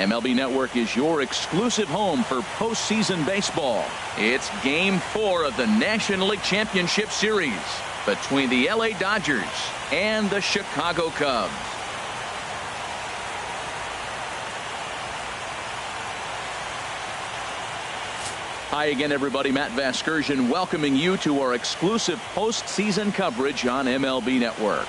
MLB Network is your exclusive home for postseason baseball. It's Game 4 of the National League Championship Series between the LA Dodgers and the Chicago Cubs. Hi again, everybody. Matt Vasgersian welcoming you to our exclusive postseason coverage on MLB Network.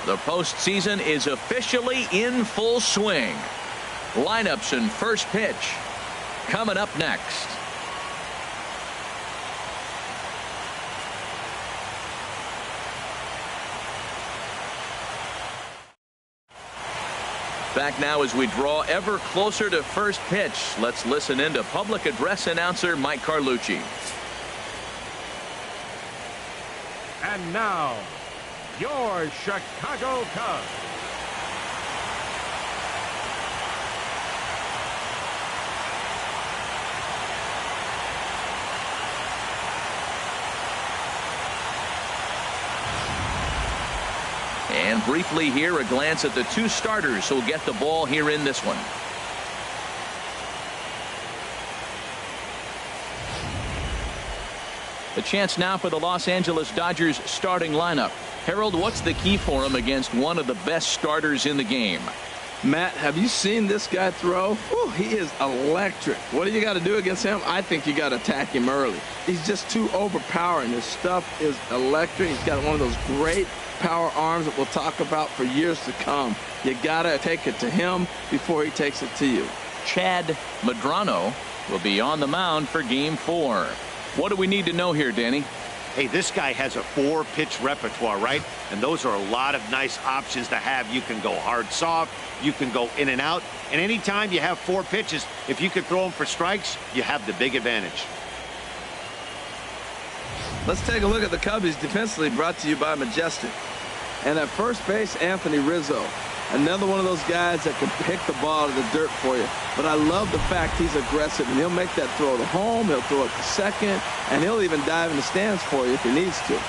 The postseason is officially in full swing. Lineups and first pitch coming up next. Back now as we draw ever closer to first pitch. Let's listen in to public address announcer Mike Carlucci. And now, your Chicago Cubs. And briefly here, a glance at the two starters who'll get the ball here in this one. The chance now for the Los Angeles Dodgers starting lineup. Harold, what's the key for him against one of the best starters in the game? Matt, have you seen this guy throw? Whew, he is electric. What do you got to do against him? I think you got to attack him early. He's just too overpowering. His stuff is electric. He's got one of those great power arms that we'll talk about for years to come. You got to take it to him before he takes it to you. Chad Medrano will be on the mound for Game 4. What do we need to know here, Danny? Hey, this guy has a 4-pitch repertoire, right? And those are a lot of nice options to have. You can go hard, soft. You can go in and out. And anytime you have 4 pitches, if you could throw them for strikes, you have the big advantage. Let's take a look at the Cubbies defensively, brought to you by Majestic. And at first base, Anthony Rizzo. Another one of those guys that can pick the ball to the dirt for you. But I love the fact he's aggressive, and he'll make that throw to home, he'll throw it to second, and he'll even dive in the stands for you if he needs to.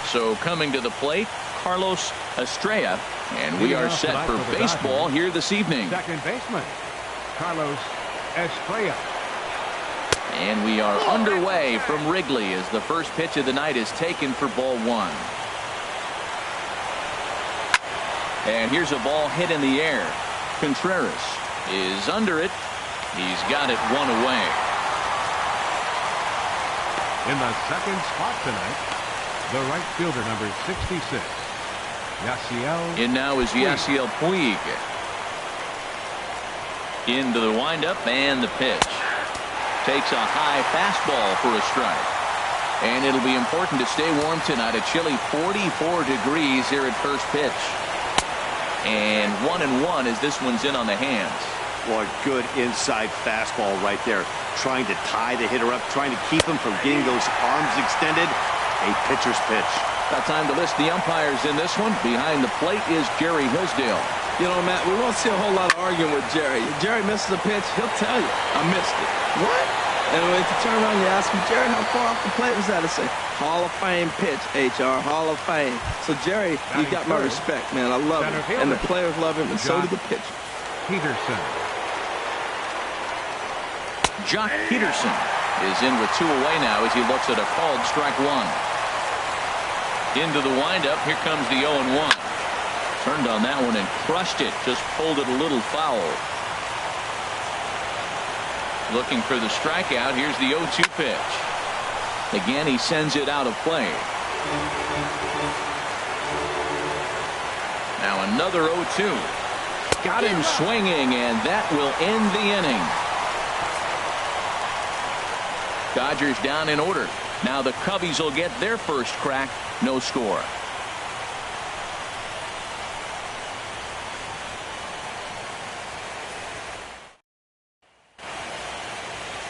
So coming to the plate, Carlos Estrella, and we are set for baseball here this evening. Second baseman, Carlos Estrella. And we are underway from Wrigley as the first pitch of the night is taken for ball 1. And here's a ball hit in the air. Contreras is under it. He's got it 1 away. In the second spot tonight, the right fielder, number 66, Yasiel. In now is Yasiel Puig. Into the windup and the pitch. Takes a high fastball for a strike. And it'll be important to stay warm tonight. A chilly 44 degrees here at first pitch. And 1-1 as this one's in on the hands. Well, good inside fastball right there. Trying to tie the hitter up, trying to keep him from getting those arms extended. A pitcher's pitch. Got time to list the umpires in this one. Behind the plate is Jerry Hillsdale. You know, Matt, we won't see a whole lot of arguing with Jerry. If Jerry misses a pitch, he'll tell you, I missed it. What? And when you turn around and you ask him, Jerry, how far off the plate was that? I say, Hall of Fame pitch, HR, Hall of Fame. So, Jerry, you got my respect, man. I love him. And the players love him, and so do the pitcher. Peterson. Jock Peterson is in with 2 away now as he looks at a called strike 1. Into the windup. Here comes the 0-1. Turned on that one and crushed it. Just pulled it a little foul. Looking for the strikeout. Here's the 0-2 pitch. Again, he sends it out of play. Now another 0-2. Got him swinging, and that will end the inning. Dodgers down in order. Now the Cubbies will get their first crack. No score.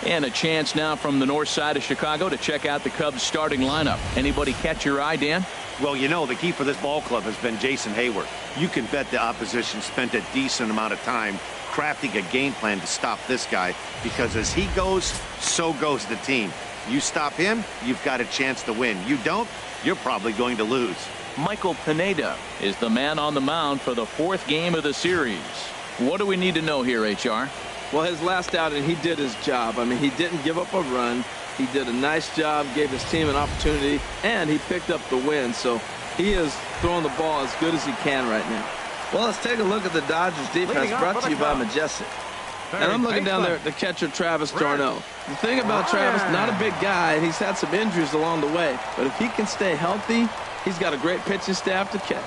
And a chance now from the north side of Chicago to check out the Cubs starting lineup. Anybody catch your eye, Dan? Well, you know, the key for this ball club has been Jason Hayward. You can bet the opposition spent a decent amount of time crafting a game plan to stop this guy, because as he goes, so goes the team. You stop him, you've got a chance to win. You don't, you're probably going to lose. Michael Pineda is the man on the mound for the 4th game of the series. What do we need to know here, HR? Well, his last outing, he did his job. I mean, he didn't give up a run. He did a nice job, gave his team an opportunity, and he picked up the win. So he is throwing the ball as good as he can right now. Well, let's take a look at the Dodgers defense, brought to you by Majestic. And I'm looking down there at the catcher, Travis d'Arnaud. The thing about Travis, not a big guy, and he's had some injuries along the way. But if he can stay healthy, he's got a great pitching staff to catch.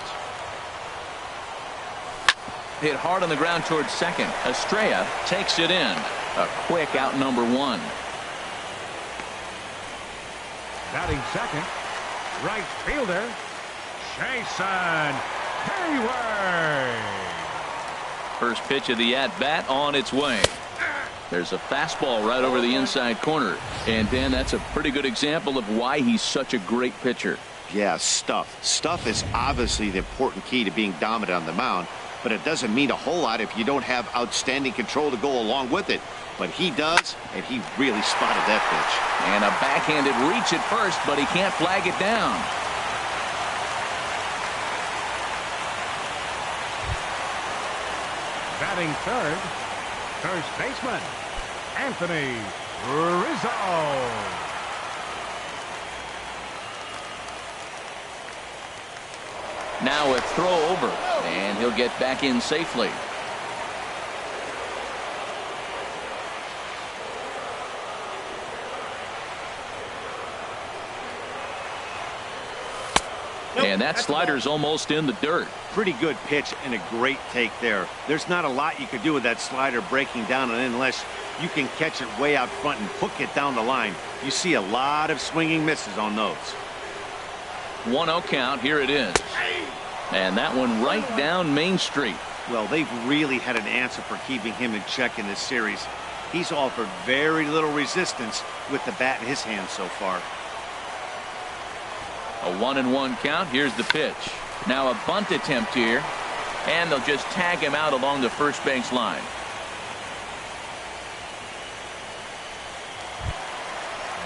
Hit hard on the ground towards second. Estrella takes it in. A quick out, number 1. Batting second, right fielder, Jason Hayward. First pitch of the at-bat on its way. There's a fastball right over the inside corner. And, Dan, that's a pretty good example of why he's such a great pitcher. Yeah, stuff. Stuff is obviously the important key to being dominant on the mound, but it doesn't mean a whole lot if you don't have outstanding control to go along with it. But he does, and he really spotted that pitch. And a backhanded reach at first, but he can't flag it down. Batting third, first baseman, Anthony Rizzo. Now a throw over, and he'll get back in safely. And that slider's almost in the dirt. Pretty good pitch and a great take there. There's not a lot you could do with that slider breaking down, and unless you can catch it way out front and hook it down the line. You see a lot of swinging misses on those. 1-0 count. Here it is. And that one right down Main Street. Well, they've really had an answer for keeping him in check in this series. He's offered very little resistance with the bat in his hand so far. A 1-1 count. Here's the pitch. Now a bunt attempt here, and they'll just tag him out along the first base line.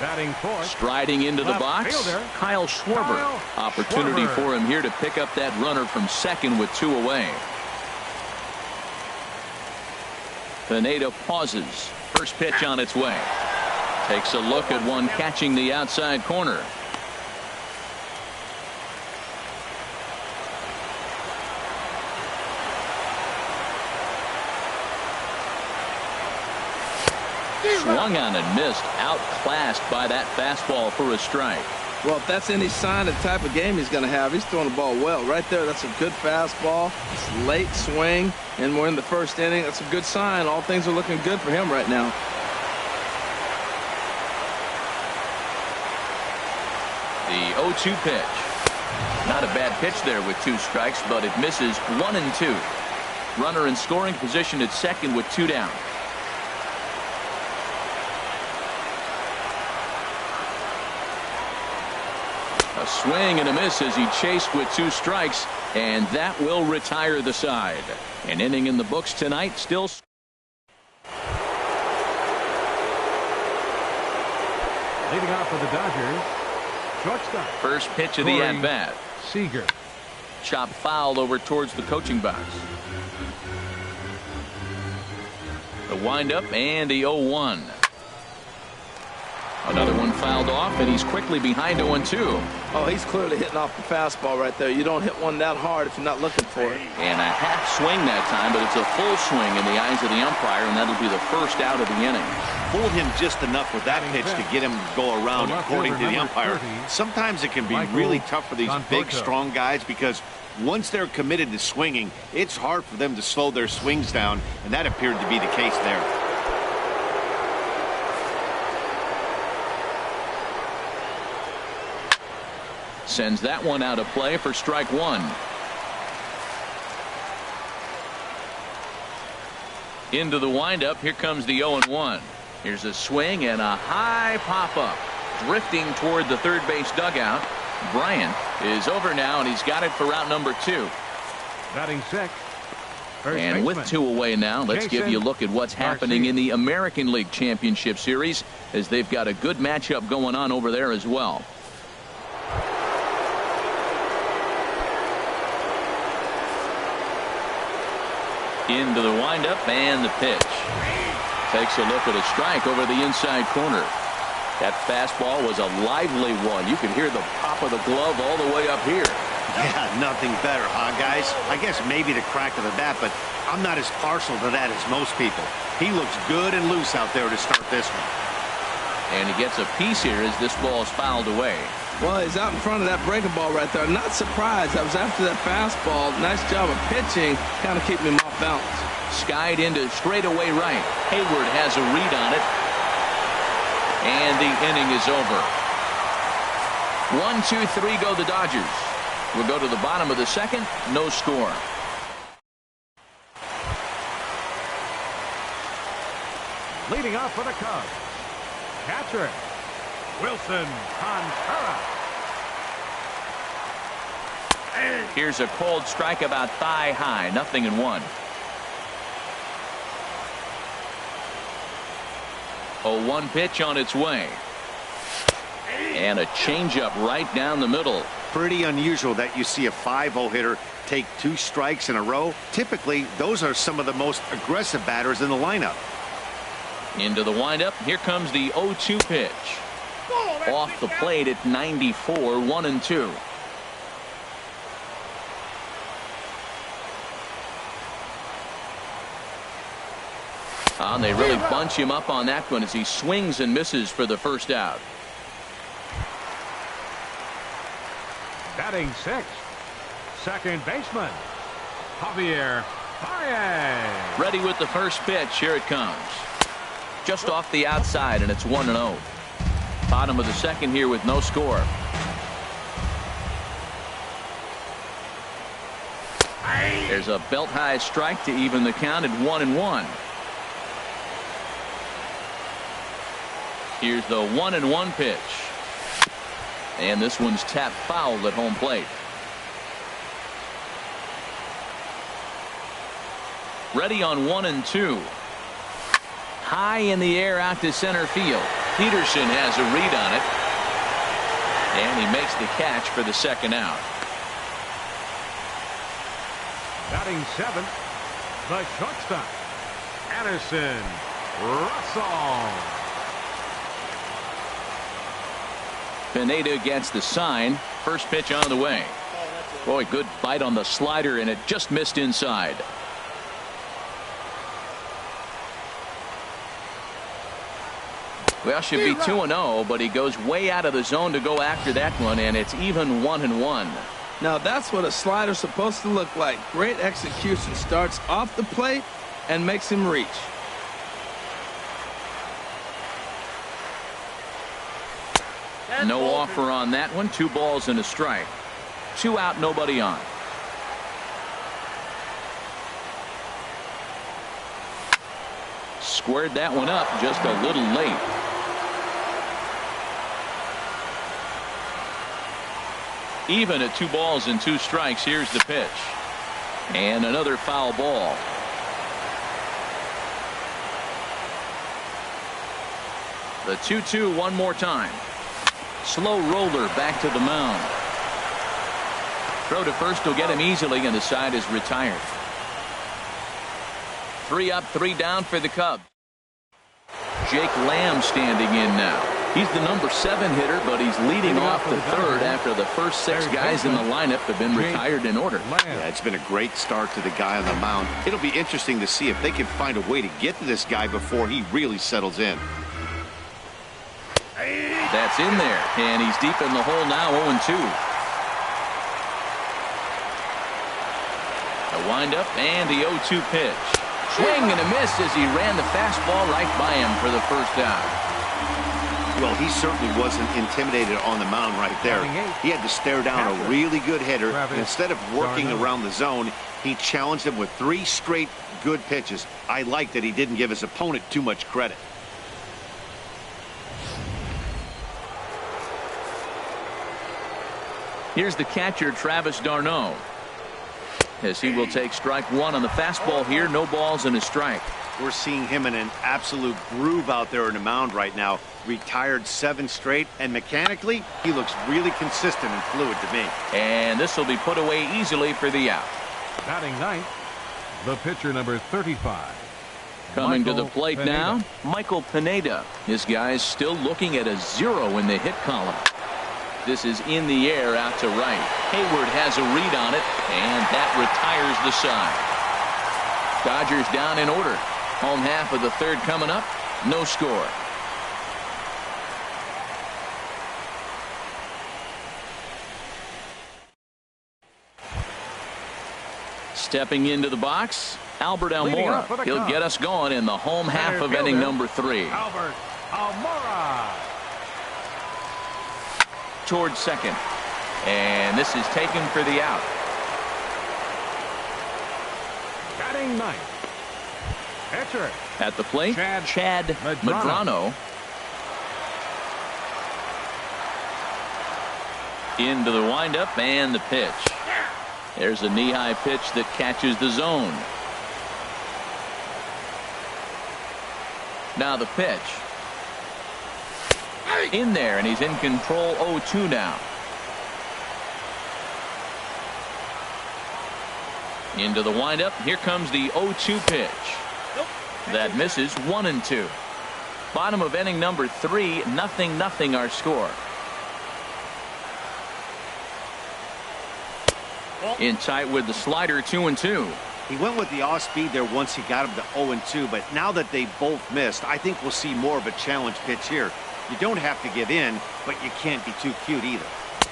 Batting fourth, striding into the box, fielder, Kyle Schwarber. Opportunity for him here to pick up that runner from second with 2 away. Pineda pauses. First pitch on its way. Takes a look at one catching the outside corner. Swung on and missed. Outclassed by that fastball for a strike. Well, if that's any sign of the type of game he's going to have, he's throwing the ball well. Right there, that's a good fastball. It's late swing, and we're in the first inning. That's a good sign. All things are looking good for him right now. The 0-2 pitch. Not a bad pitch there with 2 strikes, but it misses 1-2. Runner in scoring position at second with 2 down. A swing and a miss as he chased with 2 strikes, and that will retire the side. An inning in the books tonight. Still. Leading off for the Dodgers, shortstop. First pitch of the at-bat. Seager. Chop foul over towards the coaching box. The windup and the 0-1. Another one fouled off, and he's quickly behind 0-2. Oh, he's clearly hitting off the fastball right there. You don't hit one that hard if you're not looking for it. And a half swing that time, but it's a full swing in the eyes of the umpire, and that'll be the first out of the inning. Fooled him just enough with that pitch to get him to go around, according to the umpire. Sometimes it can be really tough for these big, strong guys, because once they're committed to swinging, it's hard for them to slow their swings down, and that appeared to be the case there. Sends that one out of play for strike 1. Into the windup. Here comes the 0-1. Here's a swing and a high pop-up. Drifting toward the third base dugout. Bryant is over now, and he's got it for route number 2. Batting sixth. And with 2 away now, let's give you a look at what's happening in the American League Championship Series, as they've got a good matchup going on over there as well. Into the windup and the pitch. Takes a look at a strike over the inside corner. That fastball was a lively one. You could hear the pop of the glove all the way up here. Yeah, nothing better, huh, guys? I guess maybe the crack of the bat, but I'm not as partial to that as most people. He looks good and loose out there to start this one. And he gets a piece here as this ball is fouled away. Well, he's out in front of that breaking ball right there. Not surprised. I was after that fastball. Nice job of pitching, kind of keeping him off balance. Skied into straightaway right. Hayward has a read on it. And the inning is over. 1, 2, 3 go the Dodgers. We'll go to the bottom of the second. No score. Leading off for the Cubs, catcher Wilson Contreras. Here's a cold strike about thigh high. 0-1. 0-1 pitch on its way. And a changeup right down the middle. Pretty unusual that you see a 5-0 hitter take 2 strikes in a row. Typically, those are some of the most aggressive batters in the lineup. Into the windup. Here comes the 0-2 pitch. Off the plate at 94. 1-2. And they really bunch him up on that one as he swings and misses for the first out. Batting sixth, second baseman Javier Baez. Ready with the first pitch. Here it comes. Just off the outside, and it's 1-0. Bottom of the second here with no score. There's a belt high strike to even the count at 1-1. Here's the 1-1 pitch. And this one's tapped foul at home plate. Ready on 1-2. High in the air out to center field. Peterson has a read on it. And he makes the catch for the second out. Batting seventh, the shortstop Anderson Russell. Pineda gets the sign. First pitch on the way. Boy, good bite on the slider, and it just missed inside. Well, should be 2-0, but he goes way out of the zone to go after that one, and it's even 1-1. Now that's what a slider's supposed to look like. Great execution. Starts off the plate and makes him reach. No offer on that one. 2 balls and a strike. 2 out, nobody on. Squared that one up just a little late. Even at 2 balls and 2 strikes. Here's the pitch. And another foul ball. The 2-2 one more time. Slow roller back to the mound. Throw to first will get him easily, and the side is retired. 3 up, 3 down for the Cubs. Jake Lamb standing in now. He's the number 7 hitter, but he's leading off the third after the first 6 guys in the lineup have been retired in order. Yeah, it's been a great start to the guy on the mound. It'll be interesting to see if they can find a way to get to this guy before he really settles in. That's in there, and he's deep in the hole now. 0-2. A windup and the 0-2 pitch. Swing and a miss as he ran the fastball right by him for the first out. Well, he certainly wasn't intimidated on the mound right there. He had to stare down a really good hitter, and instead of working around the zone, he challenged him with 3 straight good pitches. I like that he didn't give his opponent too much credit. Here's the catcher, Travis d'Arnaud, as he will take strike one on the fastball here. No balls and a strike. We're seeing him in an absolute groove out there in the mound right now. Retired 7 straight, and mechanically, he looks really consistent and fluid to me. And this will be put away easily for the out. Batting ninth, the pitcher number 35. Coming to the Michael plate Pineda. now, Michael Pineda. This guy's still looking at a 0 in the hit column. This is in the air out to right. Hayward has a read on it, and that retires the side. Dodgers down in order. Home half of the third coming up. No score. Stepping into the box, Albert Leading up Almora. for the He'll Cubs, get us going in the home half center of inning fielder, number 3. Albert Almora. Towards second. And this is taken for the out. Batting ninth, pitcher At the plate, Chad Medrano. Into the windup and the pitch. There's a knee-high pitch that catches the zone. Now the pitch. In there, and he's in control. 0-2 now. Into the windup. Here comes the 0-2 pitch. That misses. 1-2. Bottom of inning number 3. 0-0 our score. In tight with the slider. 2-2. He went with the off speed there once he got him to 0-2, but now that they both missed, I think we'll see more of a challenge pitch here. You don't have to give in, but you can't be too cute either.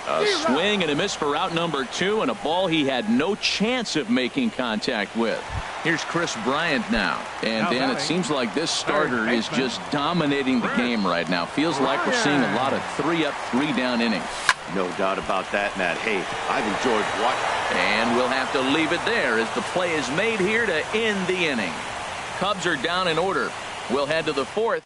A swing and a miss for out number 2, and a ball he had no chance of making contact with. Here's Chris Bryant now. And Dan, it seems like this starter is just dominating the game right now. Feels like we're seeing a lot of 3-up, 3-down innings. No doubt about that, Matt. Hey, I've enjoyed watching. And we'll have to leave it there as the play is made here to end the inning. Cubs are down in order. We'll head to the 4th.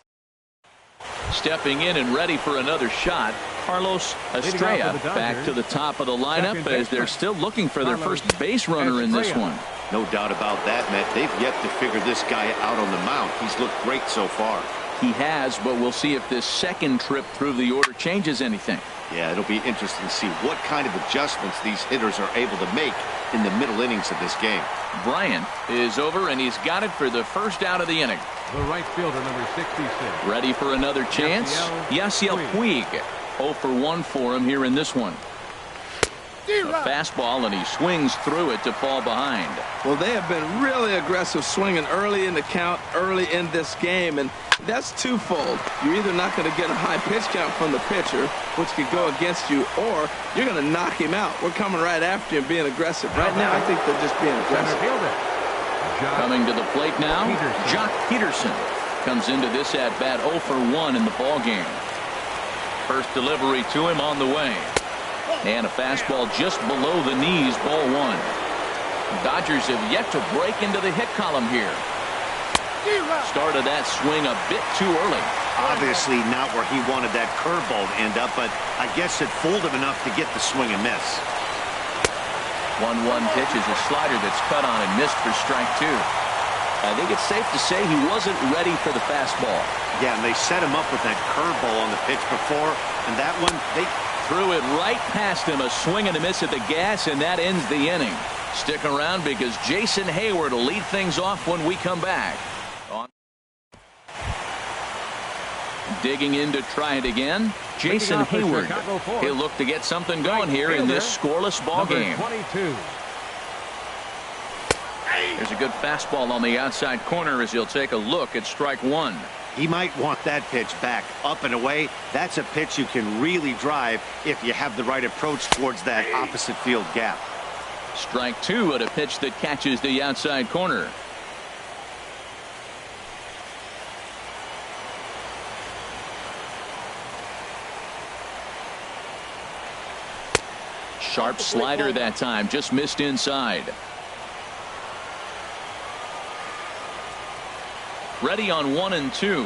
Stepping in and ready for another shot, Carlos Estrella back to the top of the lineup as they're still looking for their first base runner in this one. No doubt about that, Matt. They've yet to figure this guy out on the mound. He's looked great so far. He has, but we'll see if this second trip through the order changes anything. Yeah, it'll be interesting to see what kind of adjustments these hitters are able to make in the middle innings of this game. Bryant is over, and he's got it for the first out of the inning. The right fielder, number 66. Ready for another chance? Yasiel Puig. 0 for 1 for him here in this one. A fastball, and he swings through it to fall behind. Well, they have been really aggressive swinging early in the count, early in this game, and that's twofold. You're either not going to get a high pitch count from the pitcher, which could go against you, or you're going to knock him out. We're coming right after him, being aggressive. Right now, I think they're just being aggressive. Coming to the plate now, Jock Peterson comes into this at-bat 0 for 1 in the ball game. First delivery to him on the way. And a fastball just below the knees, ball 1. Dodgers have yet to break into the hit column here. Started that swing a bit too early. Obviously not where he wanted that curveball to end up, but I guess it fooled him enough to get the swing and miss. 1-1 pitch is a slider that's cut on and missed for strike 2. I think it's safe to say he wasn't ready for the fastball. Yeah, and they set him up with that curveball on the pitch before, and that one, they threw it right past him. A swing and a miss at the gas, and that ends the inning. Stick around because Jason Hayward will lead things off when we come back. Digging in to try it again, Jason Hayward. He'll look to get something going here in this scoreless ball game. 22. There's a good fastball on the outside corner as he'll take a look at strike 1. He might want that pitch back, up and away. That's a pitch you can really drive if you have the right approach towards that opposite field gap. Strike 2 at a pitch that catches the outside corner. Sharp slider that time, just missed inside. Ready on 1 and 2.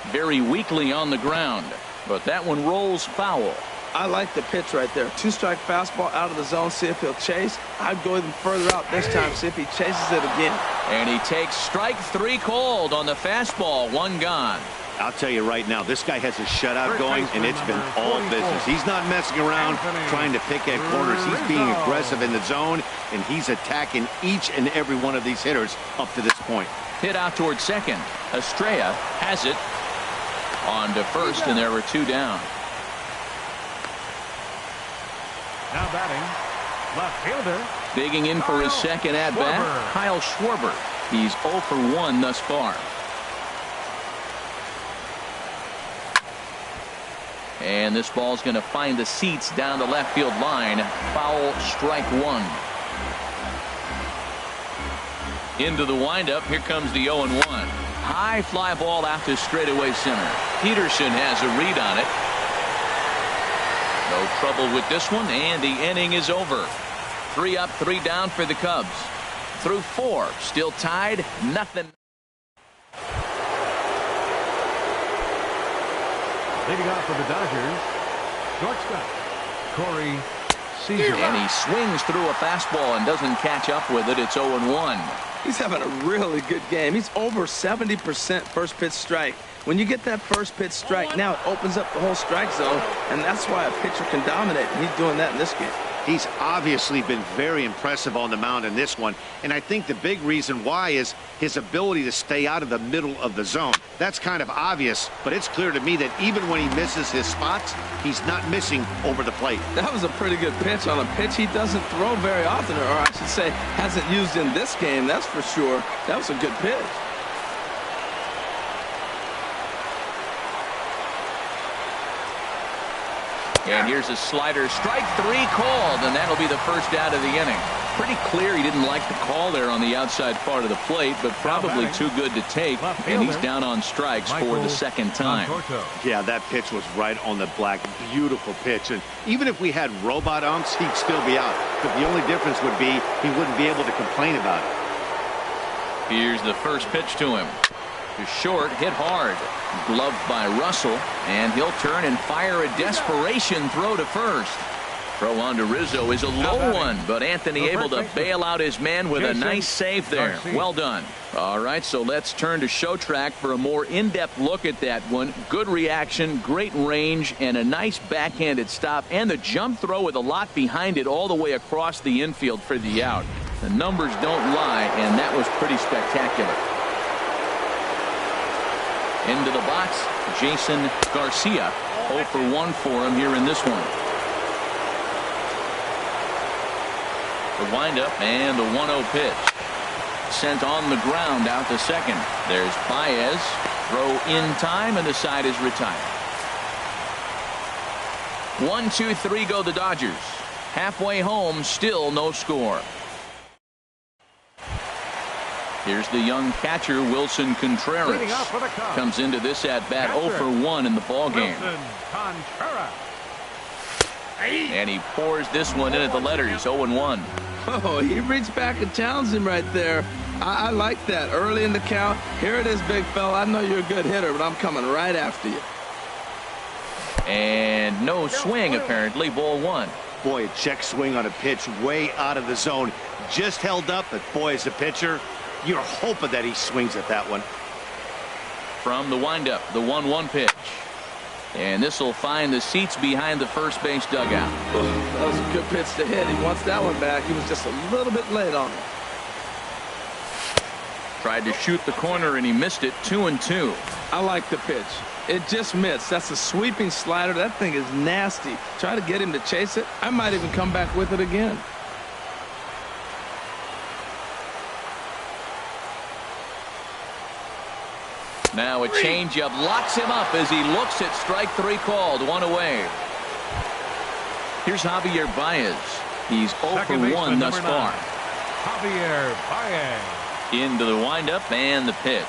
Very weakly on the ground, but that one rolls foul. I like the pitch right there. 2-strike fastball out of the zone. See if he'll chase. I'd go even further out this time. See if he chases it again. And he takes strike 3 called on the fastball. 1 gone. I'll tell you right now, this guy has a shutout going, and it's been all business. He's not messing around trying to pick at corners. He's being aggressive in the zone, and he's attacking each and every one of these hitters up to this point. Hit out towards second. Estrella has it on to first, and there were 2 down. Now batting, left fielder. Digging in for his second at-bat, Kyle Schwarber. He's 0 for 1 thus far. And this ball's going to find the seats down the left field line. Foul, strike 1. Into the windup. Here comes the 0-1. High fly ball out to straightaway center. Peterson has a read on it. No trouble with this one, and the inning is over. 3 up, 3 down for the Cubs. Through 4, still tied, nothing. Leading off for the Dodgers, shortstop, Corey Seager. And he swings through a fastball and doesn't catch up with it. It's 0-1. He's having a really good game. He's over 70% first pitch strike. When you get that first pitch strike, now it opens up the whole strike zone, and that's why a pitcher can dominate, and he's doing that in this game. He's obviously been very impressive on the mound in this one, and I think the big reason why is his ability to stay out of the middle of the zone. That's kind of obvious, but it's clear to me that even when he misses his spots, he's not missing over the plate. That was a pretty good pitch on a pitch he doesn't throw very often, or I should say hasn't used in this game, that's for sure. That was a good pitch. And here's a slider, strike 3 called, and that'll be the first out of the inning. Pretty clear he didn't like the call there on the outside part of the plate, but probably too good to take, and he's down on strikes for the second time. Yeah, that pitch was right on the black. Beautiful pitch, and even if we had robot umps, he'd still be out. But the only difference would be he wouldn't be able to complain about it. Here's the first pitch to him. To short, hit hard. Gloved by Russell, and he'll turn and fire a desperation throw to first. Throw on to Rizzo is a low one, but Anthony able to bail out his man with a nice save there. Well done. All right, so let's turn to show track for a more in-depth look at that one. Good reaction, great range, and a nice backhanded stop, and the jump throw with a lot behind it all the way across the infield for the out. The numbers don't lie, and that was pretty spectacular. Into the box, Jason Garcia. 0 for 1 for him here in this one. The windup and the 1-0 pitch. Sent on the ground out to second. There's Baez. Throw in time, and the side is retired. 1, 2, 3 go the Dodgers. Halfway home, still no score. Here's the young catcher, Wilson Contreras. Comes into this at-bat 0 for 1 in the ballgame. And he pours this one in at the letters, 0-1. Oh, he reached back and challenged him right there. I like that. Early in the count. Here it is, big fella. I know you're a good hitter, but I'm coming right after you. And no swing, apparently. Ball 1. Boy, a check swing on a pitch way out of the zone. Just held up, but boy, as a pitcher, you're hoping that he swings at that one. From the windup, the 1-1 pitch. And this will find the seats behind the first base dugout. That was a good pitch to hit. He wants that one back. He was just a little bit late on it. Tried to shoot the corner, and he missed it. 2-2. I like the pitch. It just missed. That's a sweeping slider. That thing is nasty. Try to get him to chase it. I might even come back with it again. Now a changeup locks him up as he looks at strike 3 called. 1 away. Here's Javier Baez. He's 0 for 1 thus far. Javier Baez. Into the windup and the pitch.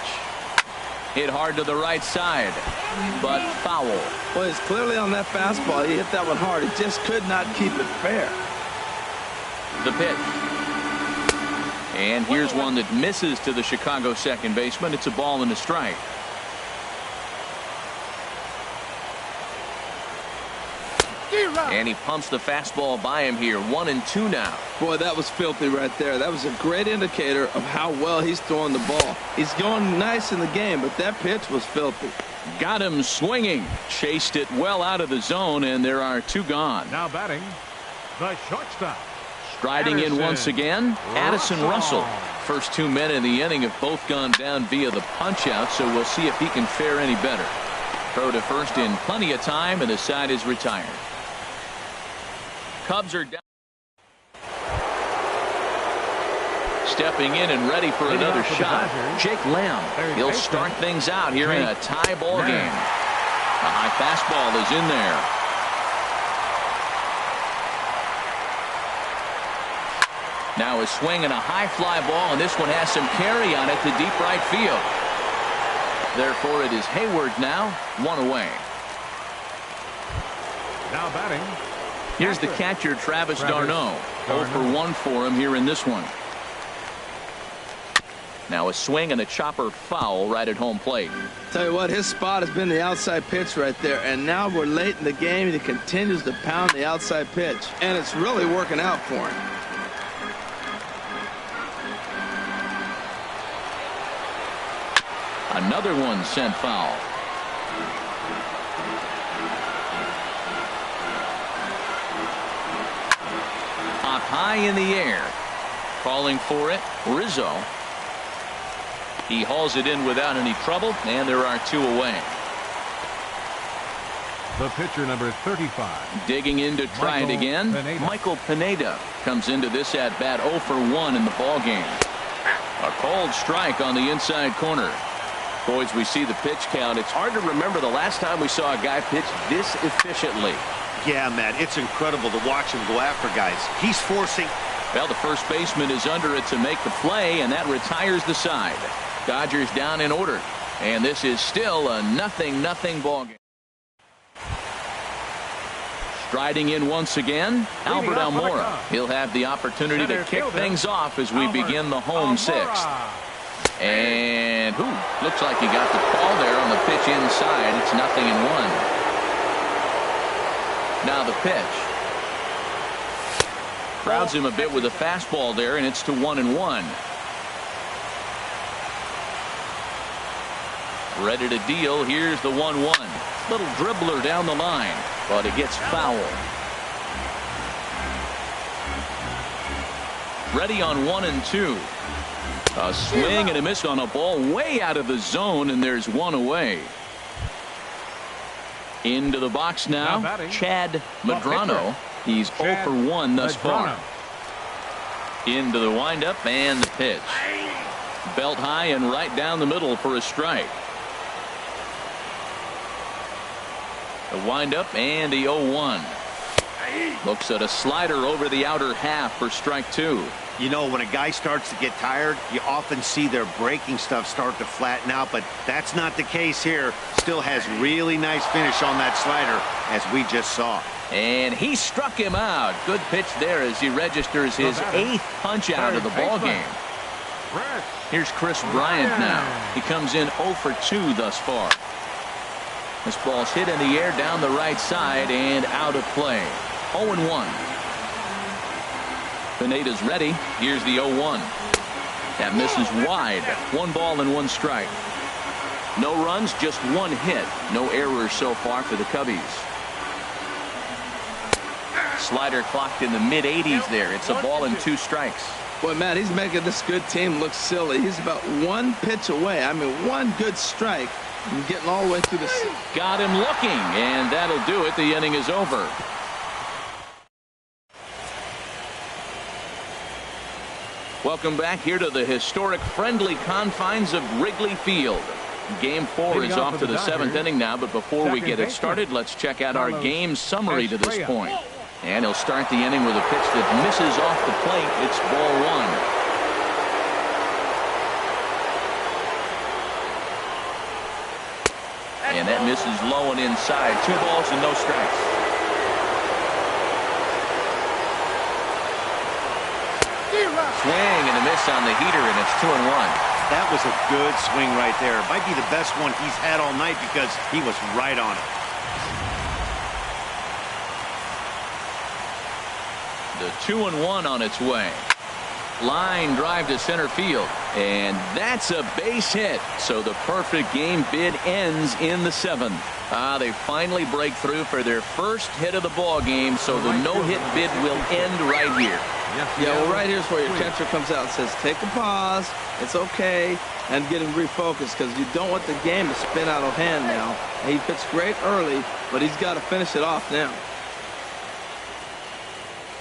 Hit hard to the right side, but foul. Well, it's clearly on that fastball. He hit that one hard. He just could not keep it fair. The pitch. And here's one that misses to the Chicago second baseman. It's a ball and a strike. And he pumps the fastball by him here. 1-2 now. Boy, that was filthy right there. That was a great indicator of how well he's throwing the ball. He's going nice in the game, but that pitch was filthy. Got him swinging. Chased it well out of the zone, and there are 2 gone. Now batting, the shortstop. Striding in once again, Addison Russell. First 2 men in the inning have both gone down via the punch-out, so we'll see if he can fare any better. Throw to first in plenty of time, and the side is retired. Cubs are down. Stepping in and ready for another shot, Jake Lamb. He'll start things out here in a tie ball game. A high fastball is in there. Now a swing and a high fly ball, and this one has some carry on it to deep right field. Therefore, it is Hayward now, 1 away. Now batting. Here's the catcher, Travis d'Arnaud. 0 for 1 for him here in this one. Now a swing and a chopper foul right at home plate. Tell you what, his spot has been the outside pitch right there, and now we're late in the game, and he continues to pound the outside pitch, and it's really working out for him. Another one sent foul. Up high in the air. Calling for it, Rizzo. He hauls it in without any trouble, and there are 2 away. The pitcher, number 35. Digging in to try it again. Michael Pineda comes into this at bat 0 for 1 in the ball game. A called strike on the inside corner. Boys, we see the pitch count. It's hard to remember the last time we saw a guy pitch this efficiently. Yeah, Matt, it's incredible to watch him go after guys. He's forcing. Well, the first baseman is under it to make the play, and that retires the side. Dodgers down in order, and this is still a 0-0 ball game. Striding in once again, Albert Almora. He'll have the opportunity to kick things off as we begin the home 6th. And looks like he got the call there on the pitch inside. It's 0-1. Now the pitch. Crowds him a bit with a fastball there, and it's to 1-1. Ready to deal. Here's the 1-1. Little dribbler down the line, but it gets foul. Ready on 1-2. A swing and a miss on a ball way out of the zone, and there's 1 away. Into the box now, Chad Medrano. He's 0 for 1 thus far. Into the windup and the pitch. Belt high and right down the middle for a strike. The windup and the 0-1. Looks at a slider over the outer half for strike 2. You know, when a guy starts to get tired, you often see their breaking stuff start to flatten out, but that's not the case here. Still has really nice finish on that slider, as we just saw. And he struck him out. Good pitch there as he registers his 8th punch out of the ball game. Here's Chris Bryant now. He comes in 0 for 2 thus far. This ball's hit in the air down the right side and out of play. 0-1. Pineda's ready. Here's the 0-1. That misses wide. 1 ball and 1 strike. No runs, just 1 hit. No errors so far for the Cubbies. Slider clocked in the mid-80s there. It's a ball and 2 strikes. Boy, Matt, he's making this good team look silly. He's about 1 pitch away. I mean, 1 good strike and getting all the way through the. Got him looking, and that'll do it. The inning is over. Welcome back here to the historic friendly confines of Wrigley Field. Game 4 is off to the 7th inning now, but before we get it started, let's check out our game summary to this point. And he'll start the inning with a pitch that misses off the plate. It's ball 1. And that misses low and inside. 2 balls and no strikes. Swing and a miss on the heater, and it's 2-1. That was a good swing right there. It might be the best one he's had all night because he was right on it. 2-1 on its way. Line drive to center field, and that's a base hit. So the perfect game bid ends in the 7th. They finally break through for their first hit of the ball game, so the no-hit bid will end right here. Yeah, well, right here's where your catcher comes out and says, take a pause, it's okay, and get him refocused, because you don't want the game to spin out of hand now. And he pitched great early, but he's got to finish it off now.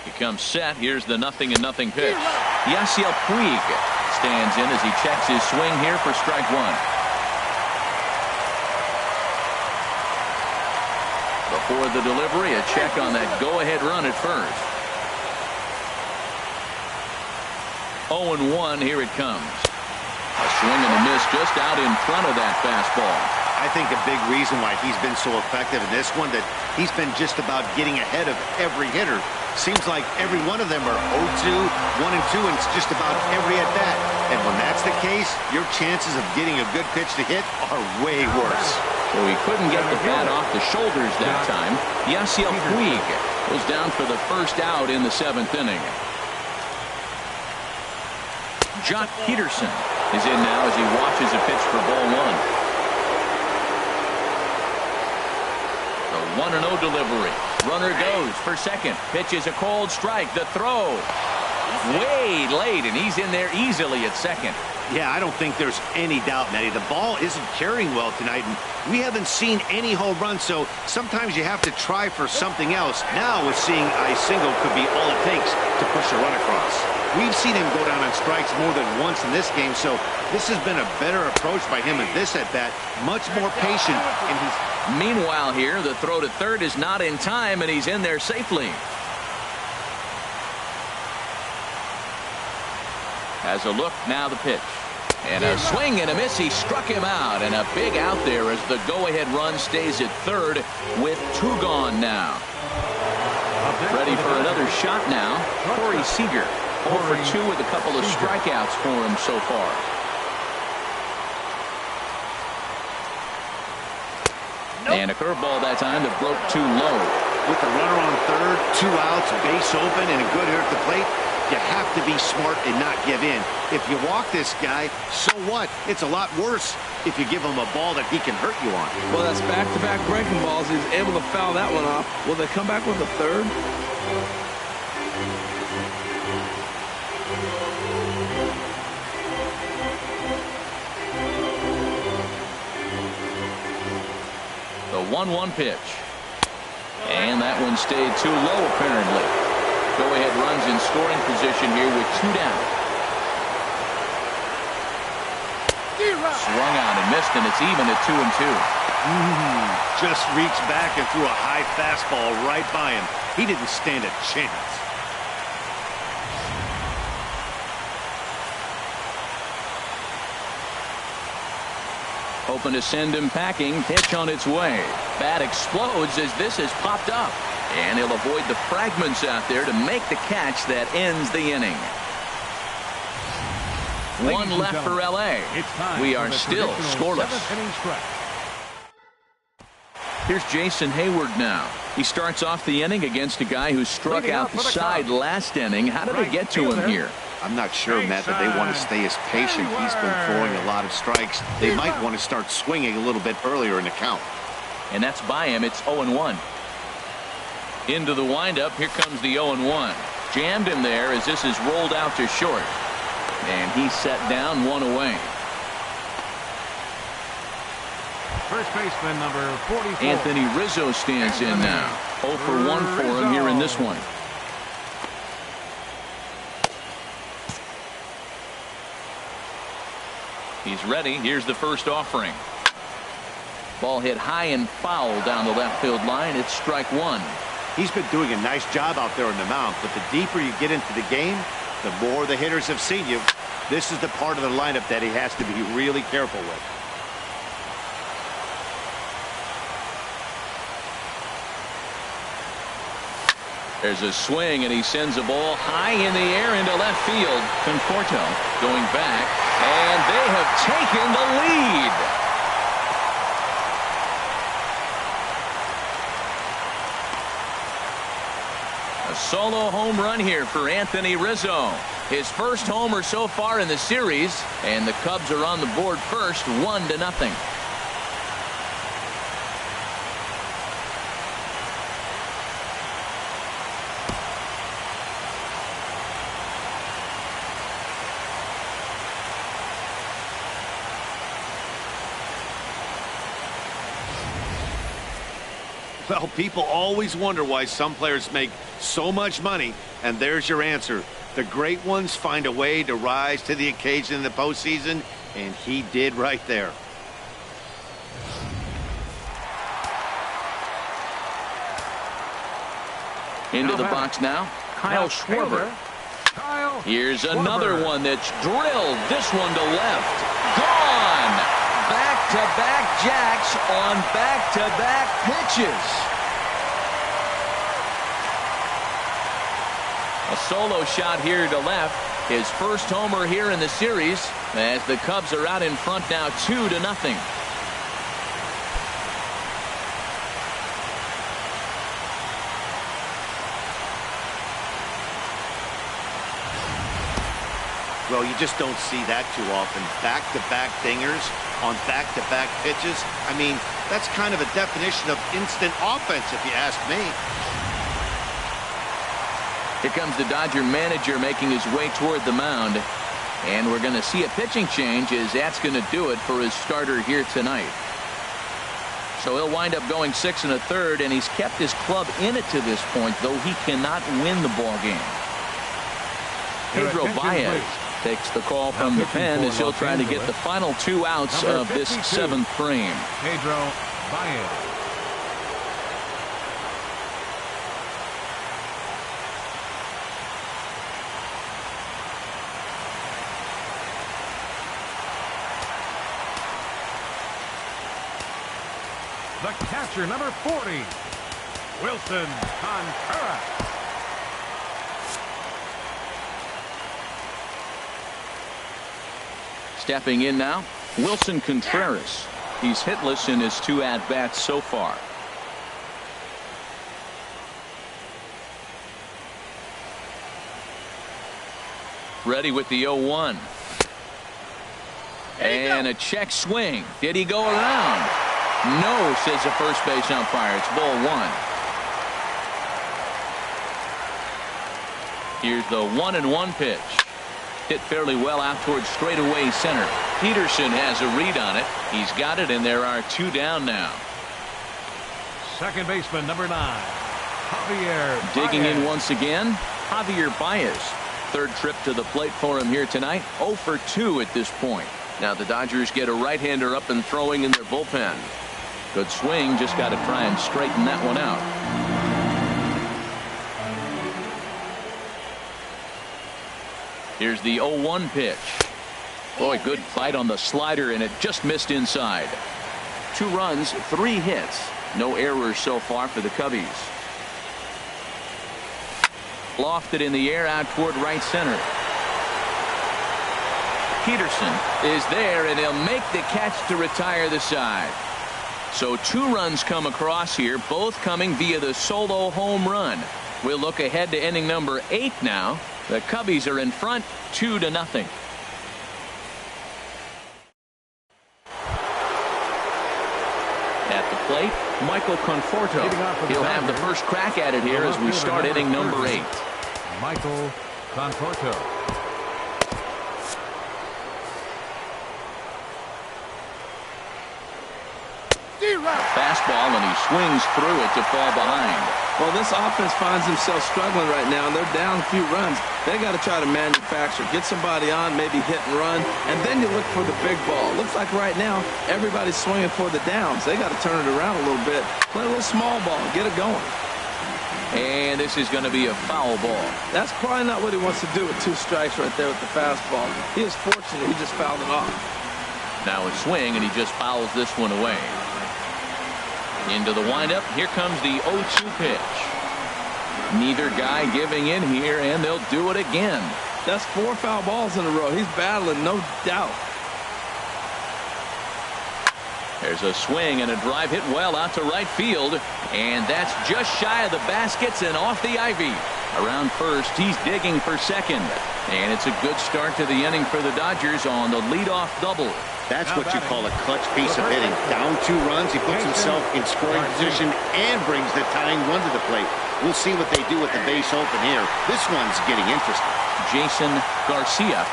He comes set. Here's the 0-0 pitch. Yasiel Puig stands in as he checks his swing here for strike 1. Before the delivery, a check on that go-ahead run at first. 0-1, here it comes. A swing and a miss just out in front of that fastball. I think a big reason why he's been so effective in this one, that he's been just about getting ahead of every hitter. Seems like every one of them are 0-2, 1-2, and it's just about every at-bat. And when that's the case, your chances of getting a good pitch to hit are way worse. So he couldn't get the bat off the shoulders that time. Yasiel Puig goes down for the first out in the 7th inning. Jock Peterson is in now as he watches a pitch for ball 1. The 1-0 delivery. Runner goes for second. Pitch is a cold strike. The throw way late, and he's in there easily at second. Yeah, I don't think there's any doubt, Matty. The ball isn't carrying well tonight, and we haven't seen any home runs, so sometimes you have to try for something else. Now with seeing a single could be all it takes to push a run across. We've seen him go down on strikes more than once in this game, so this has been a better approach by him in this at-bat. Much more patient, and he's... Meanwhile here, the throw to third is not in time, and he's in there safely. Has a look, now the pitch. And a swing and a miss. He struck him out, and a big out there as the go-ahead run stays at third with 2 gone now. Ready for another shot now. Corey Seager, 0 for 2 with a couple of strikeouts for him so far. And a curveball that time that broke too low. With the runner on third, 2 outs, base open, and a good hitter at the plate, you have to be smart and not give in. If you walk this guy, so what? It's a lot worse if you give him a ball that he can hurt you on. Well, that's back-to-back breaking balls. He's able to foul that one off. Will they come back with a third? The 1-1 pitch. And that one stayed too low, apparently. Go-ahead runs in scoring position here with 2 down. Swung out and missed, and it's even at 2-2. Just reached back and threw a high fastball right by him. He didn't stand a chance. Hoping to send him packing. Pitch on its way. Bat explodes as this has popped up. And he'll avoid the fragments out there to make the catch that ends the inning. 1 left for L.A. We are still scoreless. Here's Jason Hayward now. He starts off the inning against a guy who struck out the side last inning. How did they get to him here? I'm not sure, Matt, that they want to stay as patient. He's been throwing a lot of strikes. They might want to start swinging a little bit earlier in the count. And that's by him. It's 0-1. Into the windup. Here comes the 0-1. Jammed him there as this is rolled out to short. And he's set down, 1 away. First baseman number 44. Anthony Rizzo stands in now. 0 for 1 for him here in this one. He's ready. Here's the first offering. Ball hit high and foul down the left field line. It's strike 1. He's been doing a nice job out there on the mound, but the deeper you get into the game, the more the hitters have seen you. This is the part of the lineup that he has to be really careful with. There's a swing, and he sends a ball high in the air into left field. Conforto going back, and they have taken the lead. A A solo home run here for Anthony Rizzo. His first homer so far in the series, and the Cubs are on the board first, 1-0. Well, people always wonder why some players make so much money, and there's your answer. The great ones find a way to rise to the occasion in the postseason, and he did right there. Into the box now, Kyle Schwarber. Here's another one that's drilled. This one to left. Gone! Back-to-back jacks on back-to-back pitches. A solo shot here to left. His first homer here in the series as the Cubs are out in front now 2-0. Well, you just don't see that too often. Back-to-back dingers on back-to-back pitches. I mean, that's kind of a definition of instant offense, if you ask me. Here comes the Dodger manager making his way toward the mound. And we're going to see a pitching change as that's going to do it for his starter here tonight. So he'll wind up going 6 1/3, and he's kept his club in it to this point, though he cannot win the ball game. Pedro Baez takes the call from the pen as he'll try to get the final 2 outs of this 7th frame. Pedro Baez. The catcher, number 40, Wilson Contreras. Stepping in now, Wilson Contreras. He's hitless in his 2 at-bats so far. Ready with the 0-1. And a check swing. Did he go around? No, says the first base umpire. It's ball 1. Here's the 1-1 pitch. Hit fairly well out towards straightaway center. Peterson has a read on it. He's got it, and there are 2 down now. Second baseman, number 9, Javier Digging Baez. in once again, Javier Baez. Third trip to the plate for him here tonight. 0 for 2 at this point. Now the Dodgers get a right-hander up and throwing in their bullpen. Good swing, just got to try and straighten that one out. Here's the 0-1 pitch. Boy, good fight on the slider, and it just missed inside. 2 runs, 3 hits. No errors so far for the Cubbies. Lofted in the air out toward right center. Peterson is there, and he'll make the catch to retire the side. So 2 runs come across here, both coming via the solo home run. We'll look ahead to inning number 8 now. The Cubbies are in front 2-0. At the plate, Michael Conforto. He'll have the first crack at it here as we start inning number 8. Michael Conforto. Fastball, and he swings through it to fall behind. Well, this offense finds themselves struggling right now, and they're down a few runs. They got to try to manufacture, get somebody on, maybe hit and run, and then you look for the big ball. Looks like right now everybody's swinging for the downs. They got to turn it around a little bit, play a little small ball, get it going. And this is going to be a foul ball. That's probably not what he wants to do with 2 strikes right there with the fastball. He is fortunate he just fouled it off. Now a swing, and he just fouls this one away. Into the windup. Here comes the 0-2 pitch. Neither guy giving in here, and they'll do it again. That's 4 foul balls in a row. He's battling, no doubt. There's a swing and a drive hit well out to right field, and that's just shy of the baskets and off the ivy. Around first, he's digging for second. And it's a good start to the inning for the Dodgers on the leadoff double. That's what you call a clutch piece of hitting. Down 2 runs, he puts himself in scoring position and brings the tying run to the plate. We'll see what they do with the base open here. This one's getting interesting. Jason Garcia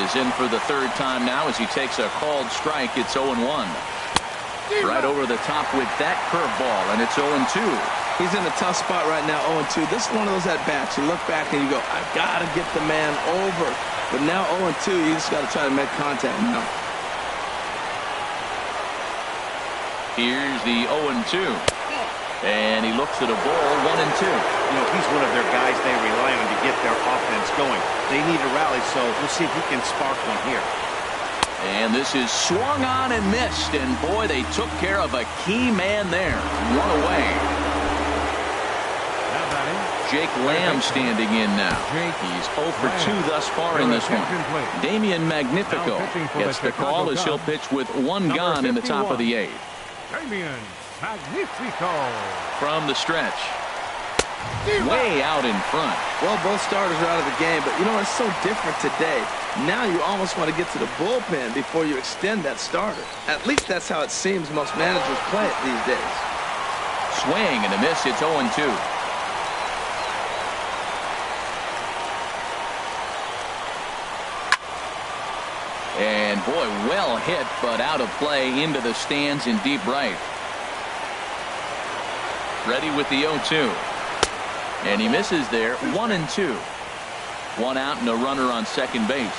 is in for the 3rd time now as he takes a called strike. It's 0-1. Right over the top with that curveball, and it's 0-2. He's in a tough spot right now, 0-2. This is one of those at-bats. You look back and you go, I've got to get the man over. But now 0-2, you just got to try to make contact now. Here's the 0-2. And he looks at a ball, 1-2. You know, he's one of their guys they rely on to get their offense going. They need a rally, so we'll see if he can spark one here. And this is swung on and missed. And boy, they took care of a key man there. 1 away. Jake Lamb standing in now. He's 0 for 2 thus far in this one. Damian Magnifico gets the call as he'll pitch with 1 gone in the top of the 8th. Damian Magnifico. From the stretch. Way out in front. Well, both starters are out of the game, but you know, it's so different today. Now you almost want to get to the bullpen before you extend that starter. At least that's how it seems most managers play it these days. Swing and a miss. It's 0-2. And boy, well hit, but out of play into the stands in deep right. Ready with the 0-2. And he misses there. 1-2. 1 out and a runner on second base.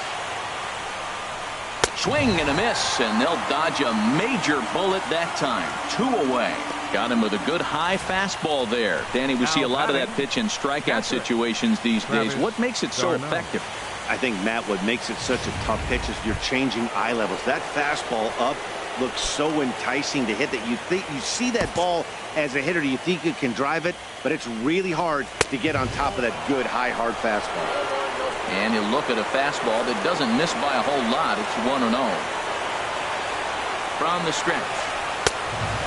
Swing and a miss, and they'll dodge a major bullet that time. 2 away. Got him with a good high fastball there. Danny, we see a lot of that pitch in strikeout situations these days. What makes it so effective? I think, Matt, what makes it such a tough pitch is you're changing eye levels. That fastball up looks so enticing to hit that you think you see that ball as a hitter. You think you can drive it, but it's really hard to get on top of that good high hard fastball. And you look at a fastball that doesn't miss by a whole lot. It's 1-0 from the stretch.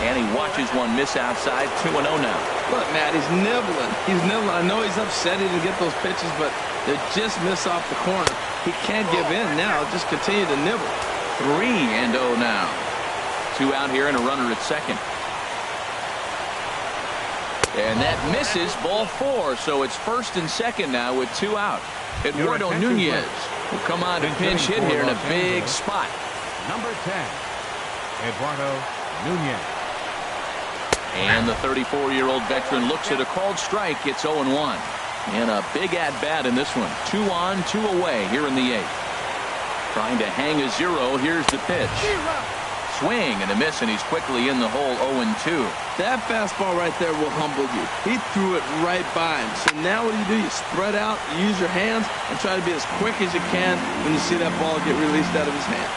And he watches one miss outside. 2-0 now. Look, Matt, he's nibbling. He's nibbling. I know he's upset he didn't get those pitches, but they just miss off the corner. He can't give in now. Just continue to nibble. 3-0 now. 2 out here and a runner at second. And that misses, ball 4. So it's first and second now with 2 out. Eduardo Nunez will come on to pinch hit here in a big spot. Number 10, Eduardo Nunez. And the 34-year-old veteran looks at a called strike. It's 0-1. And a big at-bat in this one. 2 on, 2 away here in the 8th. Trying to hang a 0. Here's the pitch. Swing and a miss, and he's quickly in the hole. 0-2. That fastball right there will humble you. He threw it right by him. So now what do? You spread out, you use your hands, and try to be as quick as you can when you see that ball get released out of his hand.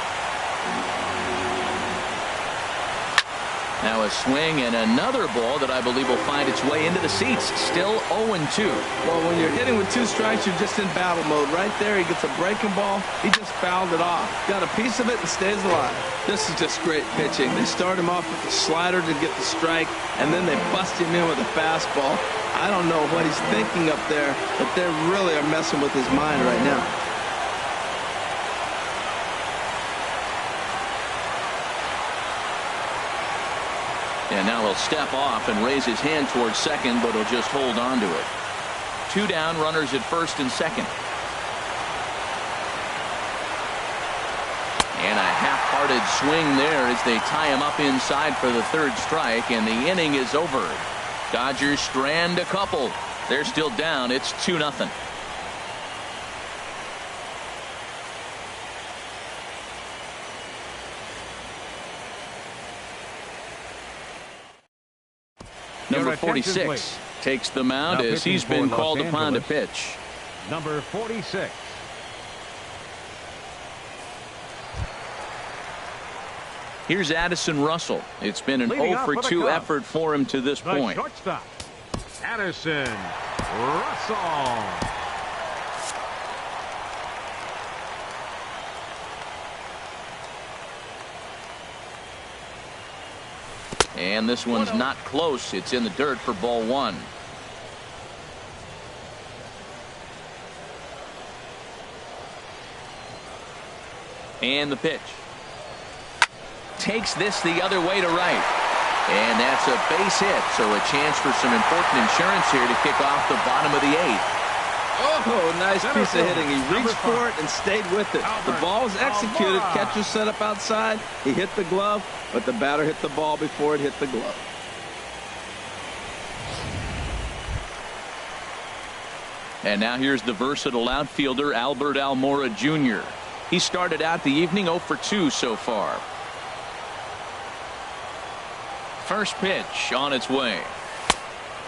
Now a swing and another ball that I believe will find its way into the seats. Still 0-2. Well, when you're hitting with 2 strikes, you're just in battle mode. Right there, he gets a breaking ball. He just fouled it off. Got a piece of it and stays alive. This is just great pitching. They start him off with the slider to get the strike, and then they bust him in with a fastball. I don't know what he's thinking up there, but they really are messing with his mind right now. And now he'll step off and raise his hand towards second, but he'll just hold on to it. 2 down, runners at first and second. And a half-hearted swing there as they tie him up inside for the 3rd strike, and the inning is over. Dodgers strand a couple. They're still down. It's 2-0. Number 46 takes the mound as he's been called upon to pitch. Number 46. Here's Addison Russell. It's been an 0 for 2 effort for him to this point. Shortstop, Addison Russell. And this one's not close. It's in the dirt for ball 1. And the pitch. Takes this the other way to right. And that's a base hit, so a chance for some important insurance here to kick off the bottom of the 8th. Oh, nice piece of hitting. He reached for it and stayed with it. The ball was executed. Catcher set up outside. He hit the glove, but the batter hit the ball before it hit the glove. And now here's the versatile outfielder, Albert Almora Jr. He started out the evening 0 for 2 so far. First pitch on its way.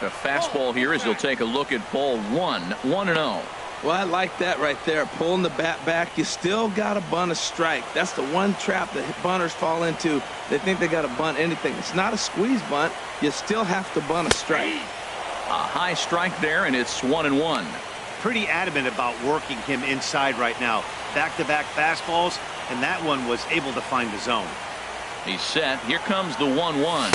A fastball here as he'll take a look at ball 1, 1-0. Well, I like that right there. Pulling the bat back. You still got to bunt a strike. That's the one trap that bunters fall into. They think they got to bunt anything. It's not a squeeze bunt. You still have to bunt a strike. A high strike there, and it's 1-1. Pretty adamant about working him inside right now. Back-to-back fastballs, and that one was able to find the zone. He's set. Here comes the 1-1.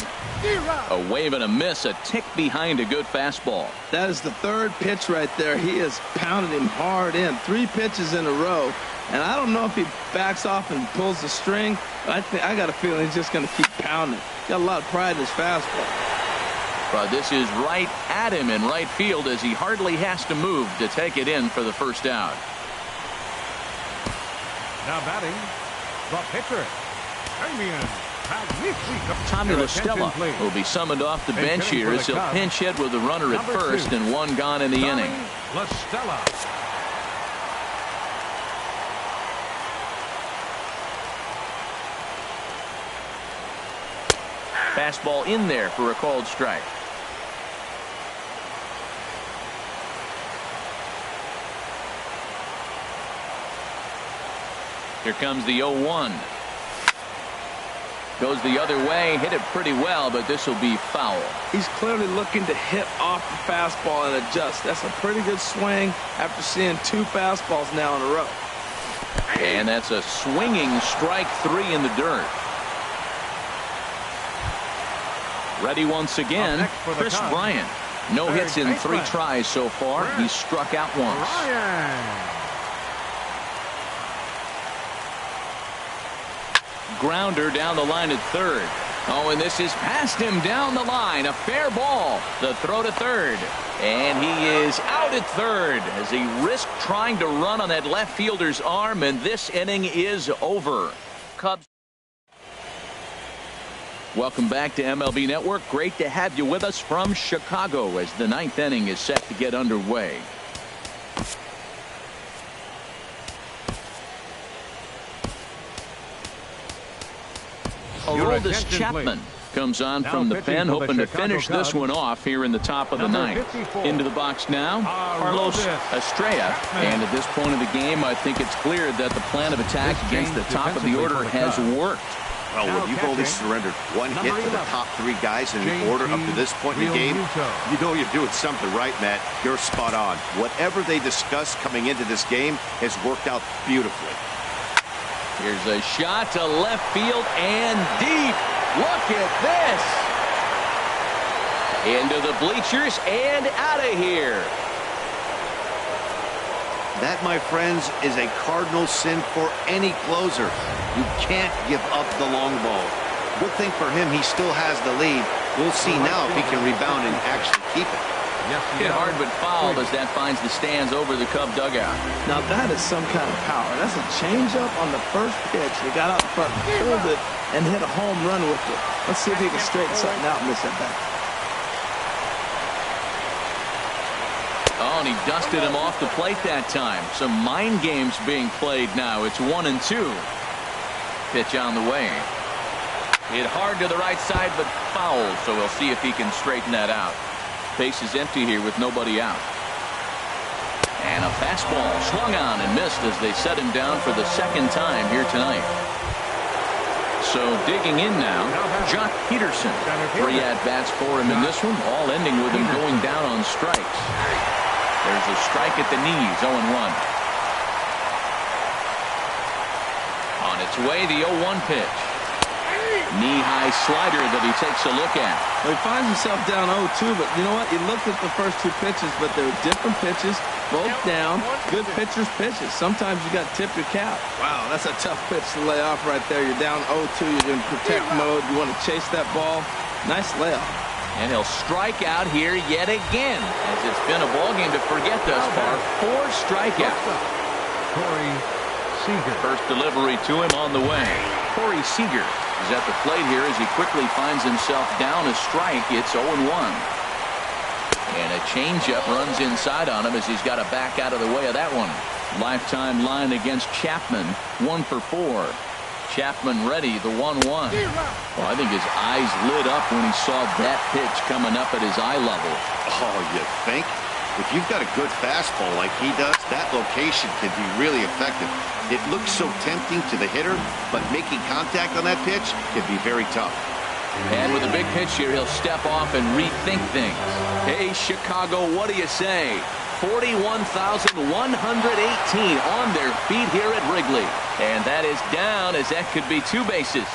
A wave and a miss, a tick behind a good fastball. That is the third pitch right there. He has pounded him hard in. 3 pitches in a row. And I don't know if he backs off and pulls the string. I got a feeling he's just going to keep pounding. Got a lot of pride in his fastball. But this is right at him in right field as he hardly has to move to take it in for the first out. Now batting, the pitcher. Tommy La Stella will be summoned off the bench here as he'll pinch hit with a runner at first and 1 gone in the inning. La Stella. Fastball in there for a called strike. Here comes the 0-1. Goes the other way, hit it pretty well, but this will be foul. He's clearly looking to hit off the fastball and adjust. That's a pretty good swing after seeing 2 fastballs now in a row. And that's a swinging strike 3 in the dirt. Ready once again, Chris Bryant. No hits in 3 tries so far. He's struck out once. Grounder down the line at third. Oh, and this is past him down the line. A fair ball. The throw to third. And he is out at third as he risked trying to run on that left fielder's arm, and this inning is over. Cubs. Welcome back to MLB Network. Great to have you with us from Chicago as the 9th inning is set to get underway. Aroldis Chapman comes on now from the pen, hoping to finish Cubs. this one off here in the top of the 9th. Into the box now, Carlos Estrella. And at this point of the game, I think it's clear that the plan of attack against the top of the order has worked. Well, when you've only surrendered 1 hit to the top 3 guys in the order up to this point in the game, you know you're doing something right, Matt. You're spot on. Whatever they discussed coming into this game has worked out beautifully. Here's a shot to left field and deep. Look at this. Into the bleachers and out of here. That, my friends, is a cardinal sin for any closer. You can't give up the long ball. Good thing for him, he still has the lead. We'll see now if he can rebound and actually keep it. Hit hard but fouled as that finds the stands over the Cub dugout. Now that is some kind of power. That's a changeup on the first pitch. He got out in front, pulled it, and hit a home run with it. Let's see if he can straighten something out in this at bat. Oh, and he dusted him off the plate that time. Some mind games being played now. It's 1-2. Pitch on the way. Hit hard to the right side, but foul. So we'll see if he can straighten that out. Base is empty here with nobody out. And a fastball swung on and missed as they set him down for the 2nd time here tonight. So digging in now, Jock Peterson. 3 at-bats for him in this one, all ending with him going down on strikes. There's a strike at the knees, 0-1. On its way, the 0-1 pitch. Knee-high slider that he takes a look at. Well, he finds himself down 0-2, but you know what? He looked at the first two pitches, but they were different pitches, both down. Good pitchers' pitches. Sometimes you got to tip your cap. Wow, that's a tough pitch to lay off right there. You're down 0-2. You're in protect mode. You want to chase that ball. Nice layoff. And he'll strike out here yet again, as it's been a ball game to forget thus far. 4 strikeouts. Corey Seager. First delivery to him on the way. Corey Seager is at the plate here as he quickly finds himself down a strike. It's 0-1. And a changeup runs inside on him as he's got to back out of the way of that one. Lifetime line against Chapman, 1 for 4. Chapman ready, the 1-1. Well, I think his eyes lit up when he saw that pitch coming up at his eye level. Oh, you think? If you've got a good fastball like he does, that location can be really effective. It looks so tempting to the hitter, but making contact on that pitch can be very tough. And with a big pitch here, he'll step off and rethink things. Hey, Chicago, what do you say? 41,118 on their feet here at Wrigley. And that is down, as that could be 2 bases.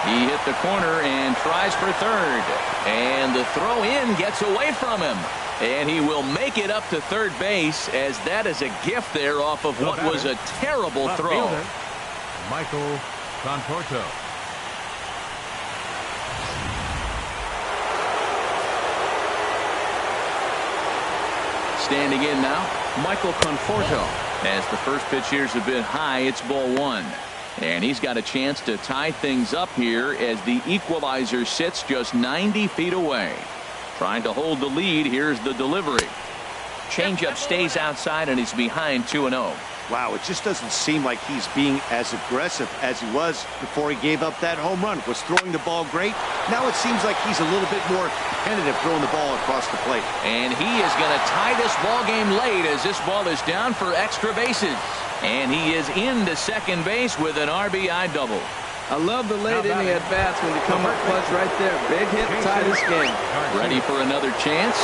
He hit the corner and tries for third. And the throw in gets away from him. And he will make it up to third base, as that is a gift there off of what was a terrible throw. Michael Conforto. Standing in now, Michael Conforto. As the first pitch here is a bit high, it's ball 1. And he's got a chance to tie things up here as the equalizer sits just 90 feet away. Trying to hold the lead. Here's the delivery. Changeup stays outside, and he's behind 2-0. Wow, it just doesn't seem like he's being as aggressive as he was before he gave up that home run. Was throwing the ball great. Now it seems like he's a little bit more tentative throwing the ball across the plate. And he is going to tie this ball game late, as this ball is down for extra bases. And he is into second base with an RBI double. I love the late inning at-bats when you come up clutch right there. Big hit, tie this game. Ready for another chance?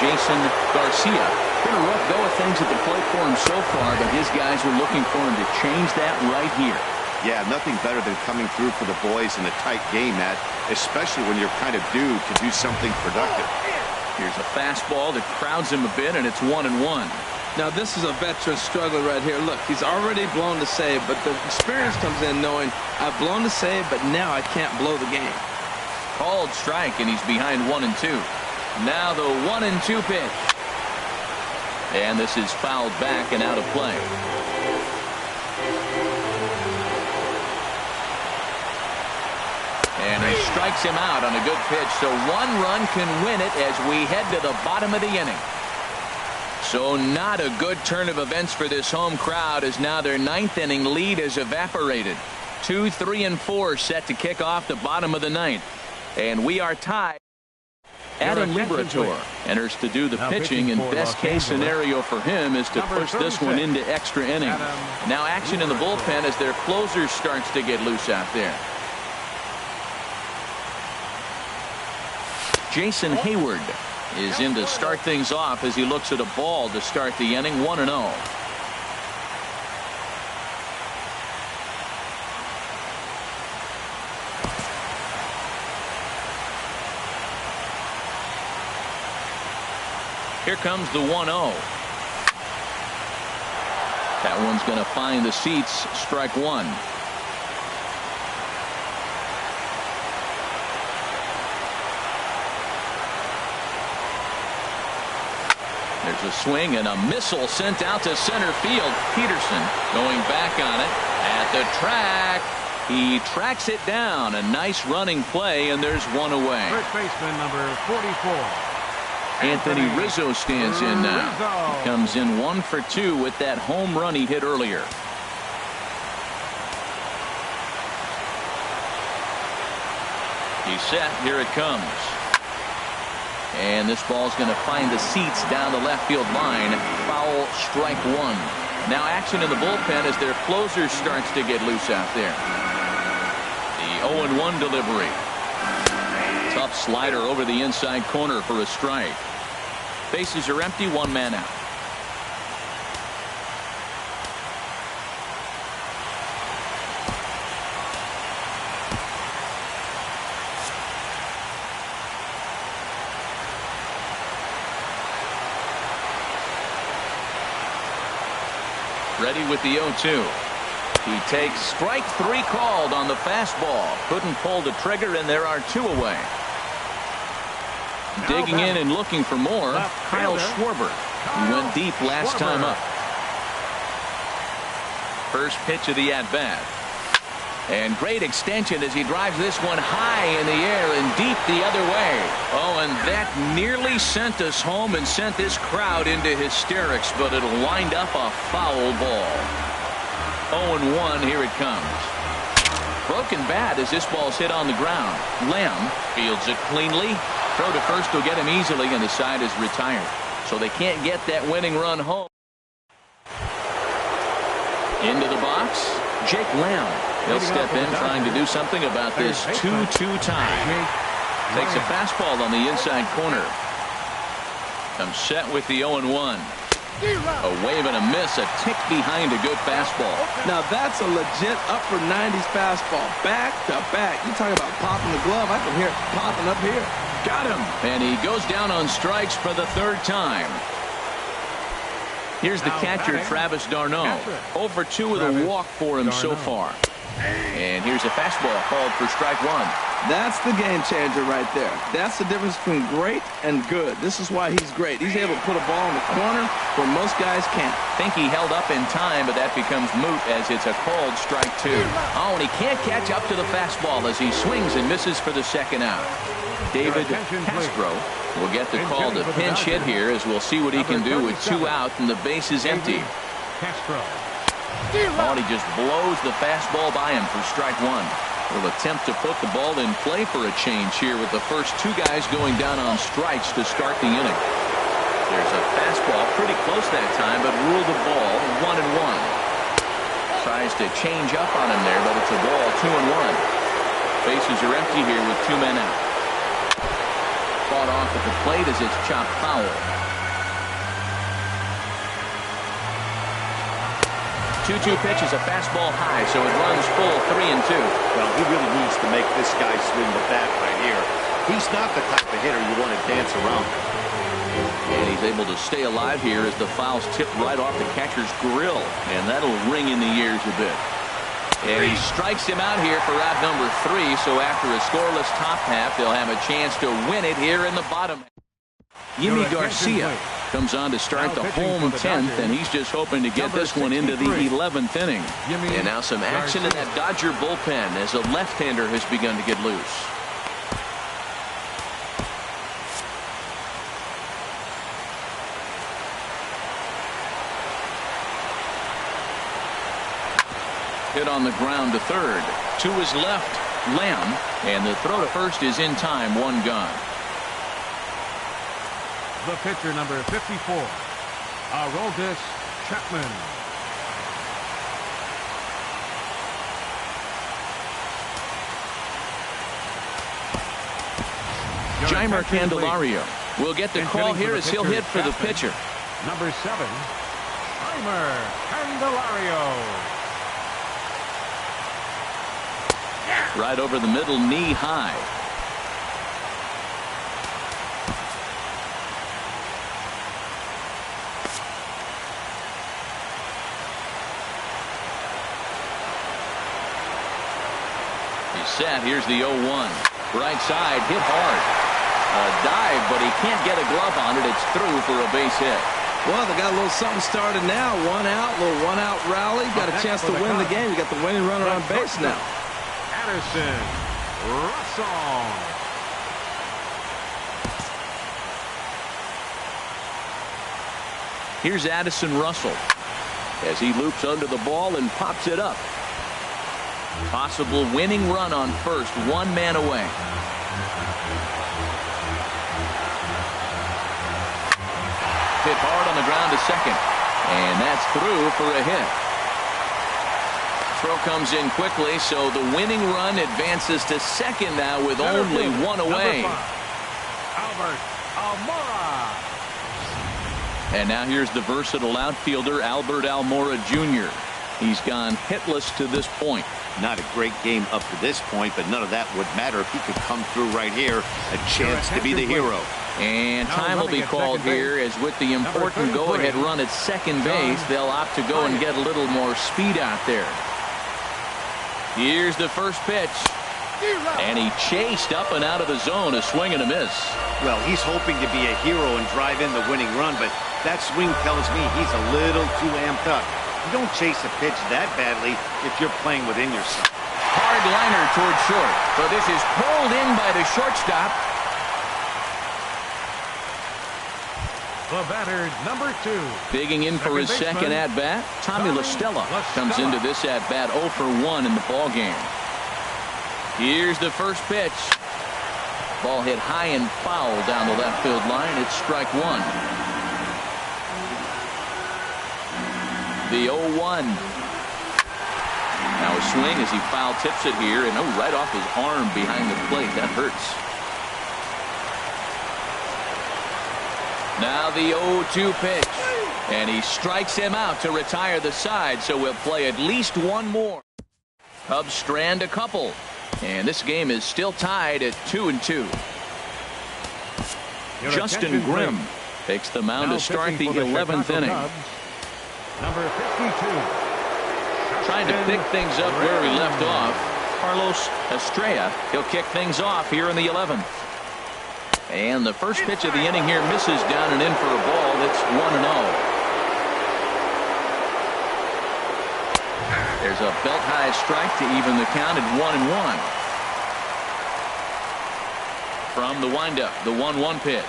Jason Garcia. Been a rough go of things at the plate for him so far, but his guys are looking for him to change that right here. Yeah, nothing better than coming through for the boys in a tight game, Matt, especially when you're kind of due to do something productive. Here's a fastball that crowds him a bit, and it's 1-1. Now, this is a veteran struggler right here. Look, he's already blown the save, but the experience comes in knowing I've blown the save, but now I can't blow the game. Called strike, and he's behind 1-2. Now the 1-2 pitch. And this is fouled back and out of play. And he strikes him out on a good pitch, so 1 run can win it as we head to the bottom of the inning. So not a good turn of events for this home crowd, as now their 9th inning lead is evaporated. 2, 3, and 4 set to kick off the bottom of the 9th. And we are tied. Adam Liberator enters to do the pitching, and best case scenario for him is to push this one into extra innings. Now action in the bullpen as their closer starts to get loose out there. Jason Hayward is in to start things off as he looks at a ball to start the inning. 1-0. Here comes the 1-0. That one's going to find the seats. Strike 1. There's a swing and a missile sent out to center field. Peterson going back on it at the track. He tracks it down. A nice running play, and there's one away. First baseman number 44. Anthony Rizzo stands in now. He comes in 1 for 2 with that home run he hit earlier. He's set. Here it comes. And this ball's going to find the seats down the left field line. Foul, strike 1. Now action in the bullpen as their closer starts to get loose out there. The 0-1 delivery. Tough slider over the inside corner for a strike. Bases are empty, 1 man out. Ready with the 0-2. He takes strike 3 called on the fastball. Couldn't pull the trigger, and there are 2 away. Digging in and looking for more, Kyle Schwarber. He went deep last time up. First pitch of the at-bat. And great extension as he drives this one high in the air and deep the other way. Oh, and that nearly sent us home and sent this crowd into hysterics, but it'll wind up a foul ball. 0-1, here it comes. Broken bat as this ball's hit on the ground. Lamb fields it cleanly. Throw to first will get him easily, and the side is retired. So they can't get that winning run home. Into the box, Jake Lamb. He'll step in trying to do something about this 2-2 tie. Takes a fastball on the inside corner. Comes set with the 0-1. A wave and a miss, a tick behind a good fastball. Now that's a legit upper 90s fastball. Back to back. You talking about popping the glove. I can hear it popping up here. Got him. And he goes down on strikes for the 3rd time. Here's the catcher, Travis d'Arnaud. 0-2 with a walk for him so far. And here's a fastball called for strike 1. That's the game changer right there. That's the difference between great and good. This is why he's great. He's able to put a ball in the corner where most guys can't. Think he held up in time, but that becomes moot as it's a called strike 2. Oh, and he can't catch up to the fastball as he swings and misses for the 2nd out. David Castro will get the call to pinch hit here, as we'll see what he can do with 2 out and the base is empty. Castro. Oh, and he just blows the fastball by him for strike 1. Will attempt to put the ball in play for a change here with the first 2 guys going down on strikes to start the inning. There's a fastball pretty close that time, but ruled the ball 1-1. Tries to change up on him there, but it's a ball 2-1. Bases are empty here with 2 men out. Fought off at the plate as it's chopped foul. 2-2 pitch is a fastball high, so it runs full 3-2. Well, he really needs to make this guy swing the bat right here. He's not the type of hitter you want to dance around. And he's able to stay alive here as the foul's tipped right off the catcher's grill, and that'll ring in the ears a bit. And he strikes him out here for out number 3, so after a scoreless top half, they'll have a chance to win it here in the bottom. Yimi Garcia comes on to start the home 10th, and he's just hoping to get this one into the 11th inning. And now some action in that Dodger bullpen as a left-hander has begun to get loose. Hit on the ground to third. To his left, Lamb, and the throw to first is in time, 1 gone. The pitcher, number 54, Aroldis Chapman. Jeimer Candelario will get the call here as he'll hit for the pitcher. Number 7, Jeimer Candelario. Right over the middle, knee high. Set. Here's the 0-1. Right side, hit hard. A dive, but he can't get a glove on it. It's through for a base hit. Well, they got a little something started now. 1 out, little 1-out rally. Got a chance to win the game. You got the winning runner on base now. Addison Russell. Here's Addison Russell as he loops under the ball and pops it up. Possible winning run on first, 1 man away. Hit hard on the ground to second, and that's through for a hit. Throw comes in quickly, so the winning run advances to second now with only 1 away. Albert Almora. And now here's the versatile outfielder Albert Almora Jr. He's gone hitless to this point. Not a great game up to this point, but none of that would matter if he could come through right here. A chance to be the hero. And time will be called here as with the important go-ahead run at second base, they'll opt to go and get a little more speed out there. Here's the first pitch. And he chased up and out of the zone, a swing and a miss. Well, he's hoping to be a hero and drive in the winning run, but that swing tells me he's a little too amped up. You don't chase a pitch that badly if you're playing within yourself. Hard liner toward short. So this is pulled in by the shortstop. The batter, number 2. Digging in for his second at-bat, Tommy La Stella comes into this at-bat 0 for 1 in the ballgame. Here's the first pitch. Ball hit high and foul down the left field line. It's strike 1. The 0-1. Now a swing as he foul tips it here, and right off his arm behind the plate. That hurts. Now the 0-2 pitch. And he strikes him out to retire the side, so we'll play at least one more. Cubs strand a couple. And this game is still tied at 2-2. Justin Grimm takes the mound to start the 11th inning. Number 52. Trying to pick things up where he left off. Carlos Estrella, he'll kick things off here in the 11th. And the first pitch of the inning here misses down and in for a ball. That's 1-0. There's a belt-high strike to even the count at 1-1. From the windup, the 1-1 pitch.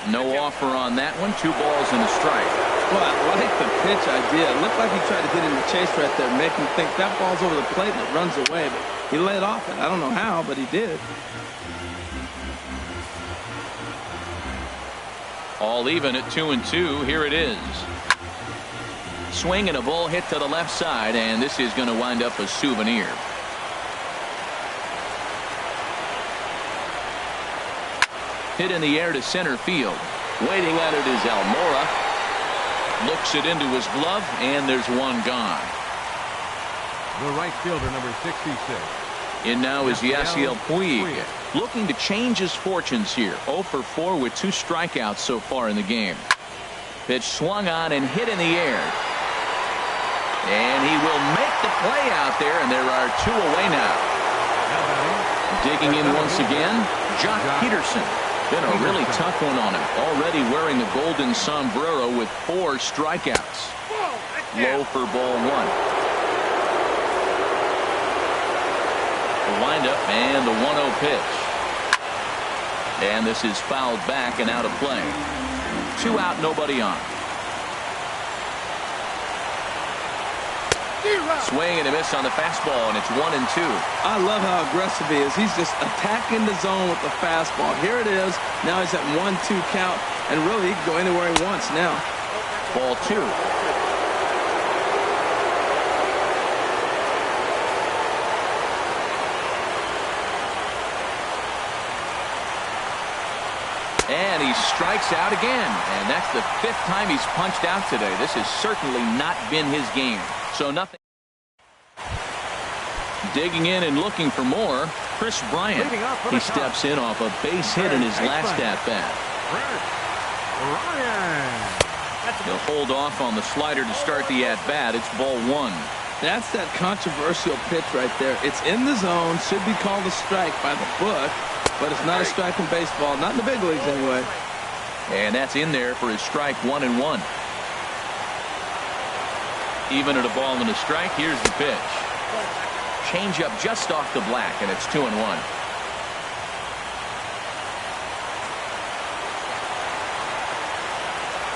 No offer on that one. 2 balls and a strike. Well, I like the pitch idea. It looked like he tried to get in the chase right there, make him think that ball's over the plate and it runs away. But he let off it. I don't know how, but he did. All even at 2-2. Here it is. Swing and a ball hit to the left side, and this is going to wind up a souvenir. Hit in the air to center field. Waiting at it is Almora. Looks it into his glove, and there's one gone. The right fielder, number 66. In now is Yasiel Puig, looking to change his fortunes here. 0 for 4 with 2 strikeouts so far in the game. Pitch swung on and hit in the air. And he will make the play out there, and there are 2 away now. Digging in once again, Jock Peterson. Been a really tough one on him. Already wearing the golden sombrero with 4 strikeouts. Low for ball 1. The windup and the 1-0 pitch. And this is fouled back and out of play. 2 out, nobody on. Swing and a miss on the fastball, and it's 1-2. I love how aggressive he is. He's just attacking the zone with the fastball. Here it is. Now he's at 1-2 count, and really he can go anywhere he wants now. Ball 2. And he strikes out again, and that's the 5th time he's punched out today. This has certainly not been his game. So nothing. Digging in and looking for more, Chris Bryant. He steps in off a base hit in his last at-bat. He'll hold off on the slider to start the at-bat. It's ball 1. That's that controversial pitch right there. It's in the zone, should be called a strike by the book, but it's not a strike in baseball, not in the big leagues anyway. And that's in there for his strike 1-1. Even at a ball and a strike, here's the pitch. Change up just off the black, and it's 2-1.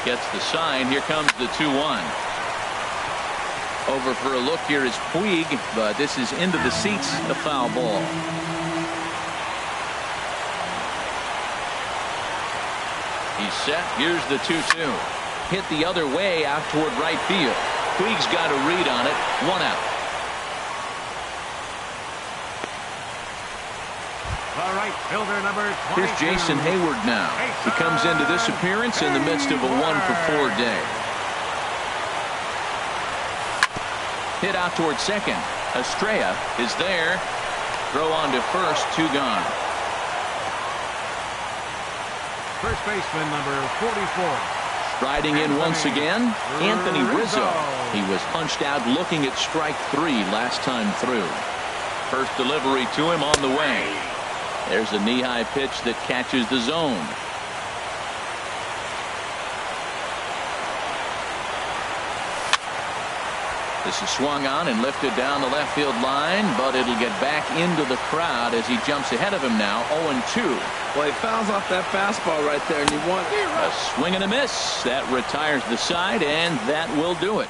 Gets the sign. Here comes the 2-1. Over for a look here is Puig, but this is into the seats, a foul ball. He's set. Here's the 2-2. Hit the other way out toward right field. Puig's got a read on it. 1 out. The right fielder, number 22. Here's Jason Hayward now. He comes into this appearance in the midst of a 1-for-4 day. Hit out toward second. Estrella is there. Throw on to first. 2 gone. First baseman, number 44. Striding in once again, Anthony Rizzo. He was punched out looking at strike 3 last time through. First delivery to him on the way. There's a knee-high pitch that catches the zone. This is swung on and lifted down the left field line, but it'll get back into the crowd as he jumps ahead of him now, 0-2. Well, he fouls off that fastball right there, and you want a swing and a miss. That retires the side, and that will do it.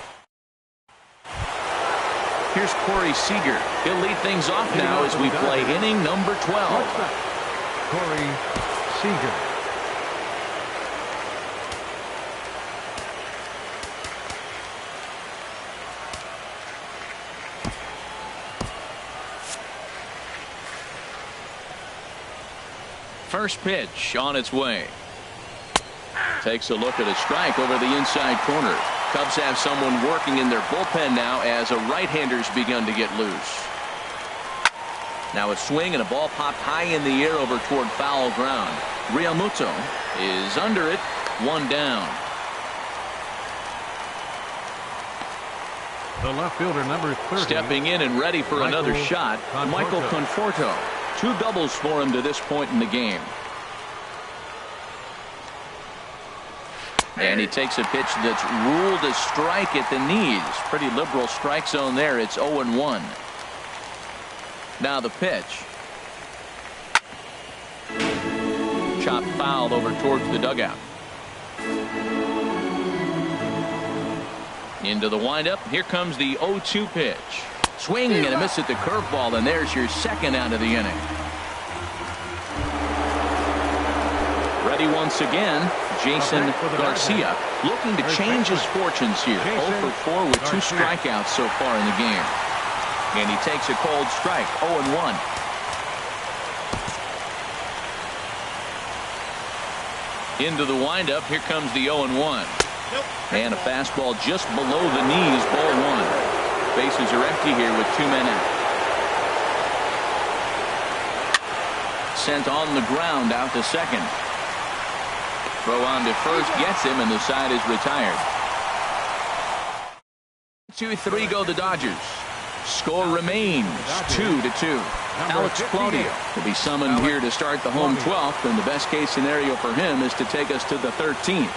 Here's Corey Seager. He'll lead things off now as we play inning number 12. Corey Seager. First pitch on its way. Takes a look at a strike over the inside corner. Cubs have someone working in their bullpen now as a right-hander's begun to get loose. Now a swing and a ball popped high in the air over toward foul ground. Realmuto is under it, 1 down. The left fielder, number 30. Stepping in and ready for another shot, Michael Conforto. 2 doubles for him to this point in the game. And he takes a pitch that's ruled a strike at the knees. Pretty liberal strike zone there. It's 0-1. Now the pitch. Chopped foul over towards the dugout. Into the windup. Here comes the 0-2 pitch. Swing and a miss at the curveball, and there's your second out of the inning. Ready once again, Jason Garcia, looking to change his fortunes here. 0 for 4 with 2 strikeouts so far in the game. And he takes a cold strike, 0-1. Into the windup, here comes the 0-1. And a fastball just below the knees, ball 1. Bases are empty here with 2 men out. Sent on the ground out to second. Throw on to first gets him, and the side is retired. 2-3 go the Dodgers. Score remains 2-2. Alex Claudio will be summoned here to start the home 12th, and the best case scenario for him is to take us to the 13th.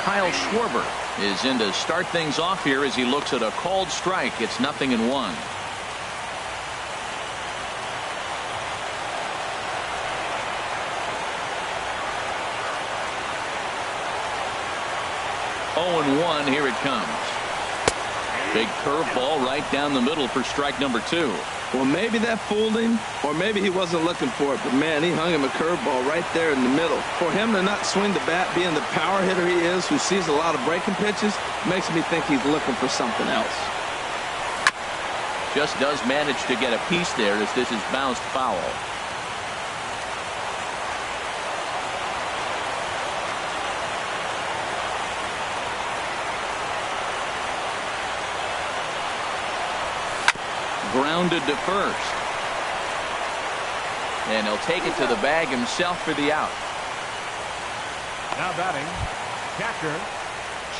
Kyle Schwarber is in to start things off here as he looks at a called strike. It's 0-1. Oh-1, here it comes. Big curveball right down the middle for strike number 2. Well, maybe that fooled him, or maybe he wasn't looking for it, but man, he hung him a curveball right there in the middle. For him to not swing the bat, being the power hitter he is, who sees a lot of breaking pitches, makes me think he's looking for something else. Just does manage to get a piece there as this is bounced foul. Grounded to first. And he'll take it to the bag himself for the out. Now batting, catcher,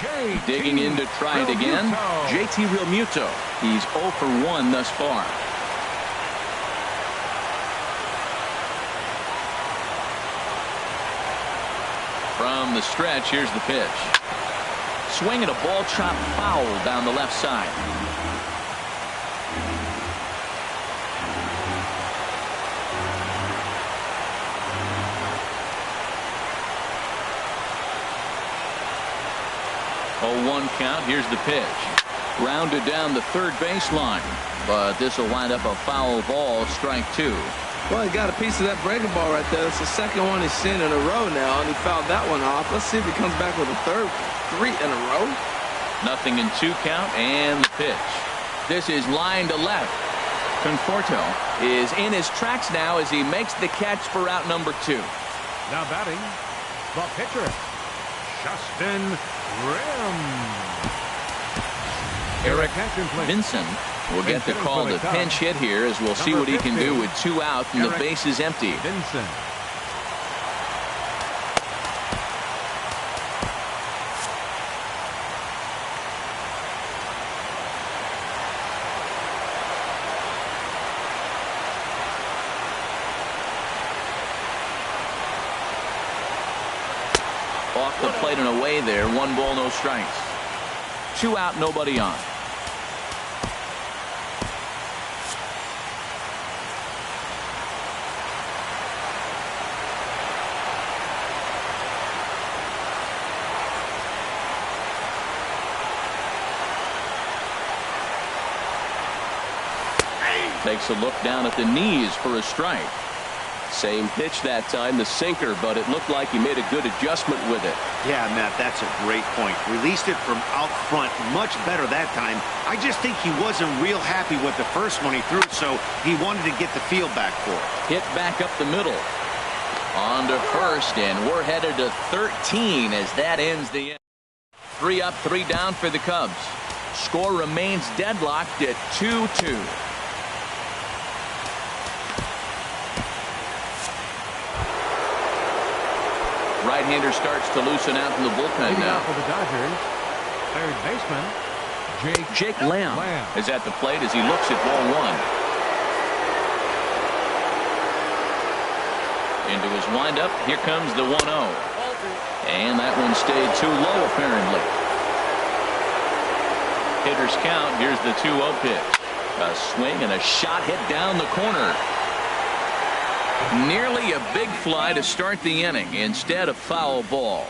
J.T. Digging in to try it again, J.T. Realmuto. He's 0 for 1 thus far. From the stretch, here's the pitch. Swing and a ball chopped foul down the left side. Oh, 1 count. Here's the pitch. Rounded down the third baseline, but this will wind up a foul ball, strike 2. Well, he got a piece of that breaking ball right there. It's the second one he's seen in a row now, and he fouled that one off. Let's see if he comes back with a third, 3 in a row. 0-2 count, and the pitch. This is line to left. Conforto is in his tracks now as he makes the catch for out number 2. Now batting, the pitcher, Justin Grimm. Eric Vincent will get the call to pinch hit here, as we'll see what he can do with 2 out and the base is empty. Vincent. Off the plate and away there. 1 ball, no strikes. 2 out, nobody on. Takes a look down at the knees for a strike. Same pitch that time, the sinker, but it looked like he made a good adjustment with it. Yeah, Matt, that's a great point. Released it from out front much better that time. I just think he wasn't real happy with the first one he threw, so he wanted to get the feel back for it. Hit back up the middle. On to first, and we're headed to 13 as that ends the inning. 3 up, 3 down for the Cubs. Score remains deadlocked at 2-2. Right-hander starts to loosen out in the bullpen now. For the Dodgers, third baseman Jake Lamb is at the plate as he looks at ball 1. Into his windup, here comes the 1-0. And that one stayed too low apparently. Hitter's count, here's the 2-0 pitch. A swing and a shot hit down the corner. Nearly a big fly to start the inning. Instead, a foul ball.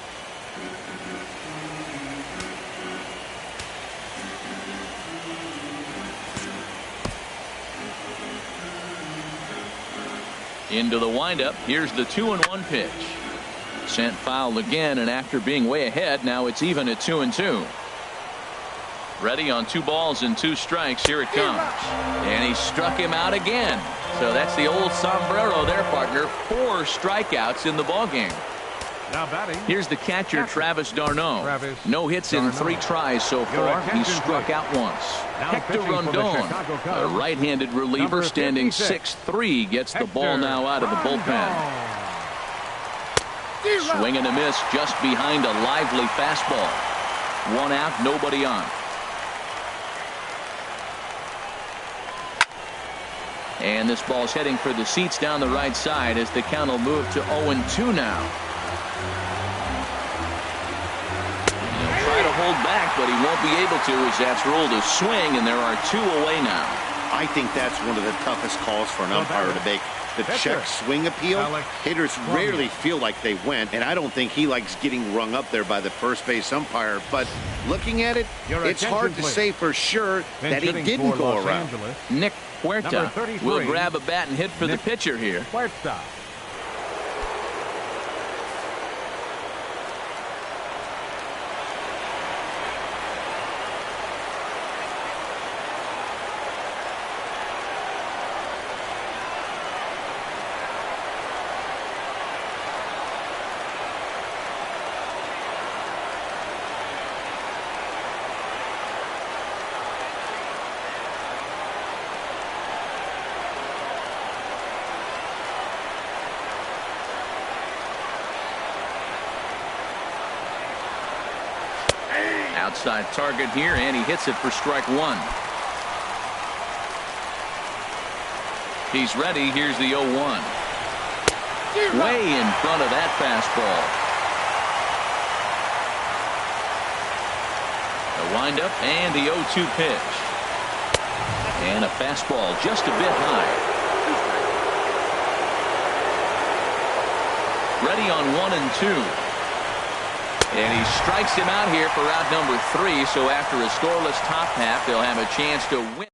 Into the windup. Here's the 2-1 pitch. Sent foul again, and after being way ahead, now it's even at 2-2. Ready on 2 balls and 2 strikes. Here it comes. And he struck him out again. So that's the old sombrero there, partner. 4 strikeouts in the ballgame. Now batting. Here's the catcher, Travis d'Arnaud. No hits in 3 tries so far. He struck out once. Hector Rondon, a right-handed reliever standing 6'3", gets the ball now out of the bullpen. Swing and a miss just behind a lively fastball. 1 out, nobody on. And this ball's heading for the seats down the right side as the count will move to 0-2 now. He'll try to hold back, but he won't be able to as that's ruled a swing, and there are 2 away now. I think that's one of the toughest calls for an umpire to make. The check swing appeal. Hitters rarely feel like they went, and I don't think he likes getting rung up there by the first base umpire. But looking at it, it's hard to say for sure that he didn't go around. Nick Huerta will grab a bat and hit for the pitcher here. Huerta. Outside target here, and he hits it for strike 1. He's ready. Here's the 0-1. Way in front of that fastball. A windup and the 0-2 pitch. And a fastball just a bit high. Ready on 1-2. And he strikes him out here for out number 3. So after a scoreless top half, they'll have a chance to win.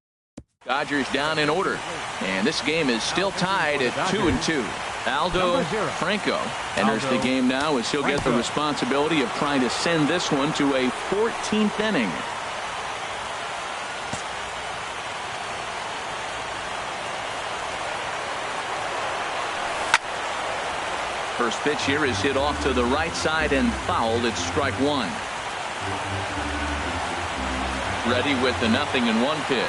Dodgers down in order. And this game is still tied at 2-2. Aldo Franco enters the game now as he'll get the responsibility of trying to send this one to a 14th inning. First pitch here is hit off to the right side and fouled. It's strike one. Ready with the 0-1 pitch.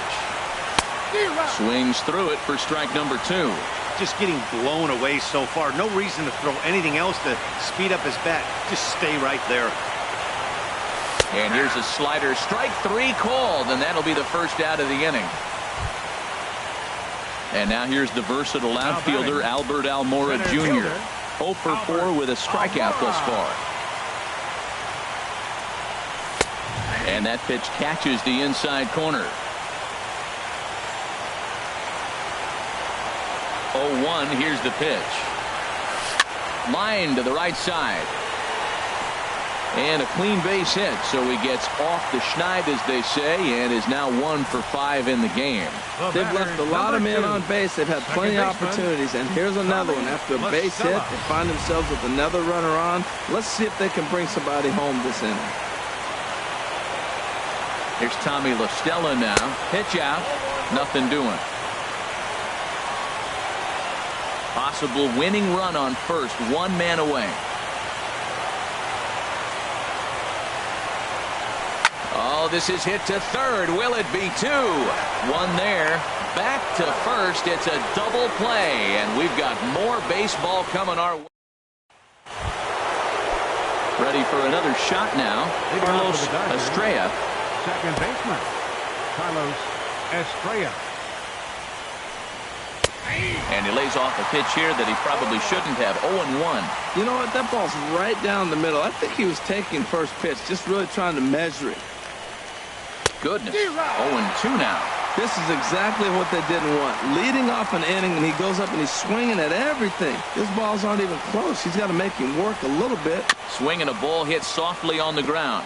Swings through it for strike number 2. Just getting blown away so far. No reason to throw anything else to speed up his bat. Just stay right there. And here's a slider. Strike 3 called, and that'll be the first out of the inning. And now here's the versatile outfielder Albert Almora Jr. 0 for 4 with a strikeout thus far. And that pitch catches the inside corner. 0-1. Here's the pitch. Line to the right side. And a clean base hit, so he gets off the schneid, as they say, and is now 1 for 5 in the game. They've left a lot of men on base. They've had plenty of opportunities, and here's another one. After a base hit, they find themselves with another runner on. Let's see if they can bring somebody home this inning. Here's Tommy La Stella now. Pitch out. Nothing doing. Possible winning run on first. 1 man away. Oh, this is hit to third. Will it be 2? 1 there. Back to first. It's a double play, and we've got more baseball coming our way. Ready for another shot now. Carlos Estrella. Second baseman, Carlos Estrella. And he lays off a pitch here that he probably shouldn't have. 0-1. You know what? That ball's right down the middle. I think he was taking first pitch, just really trying to measure it. Goodness. 0-2 now. This is exactly what they didn't want. Leading off an inning, and he goes up and he's swinging at everything. His balls aren't even close. He's got to make him work a little bit. Swinging a ball hit softly on the ground.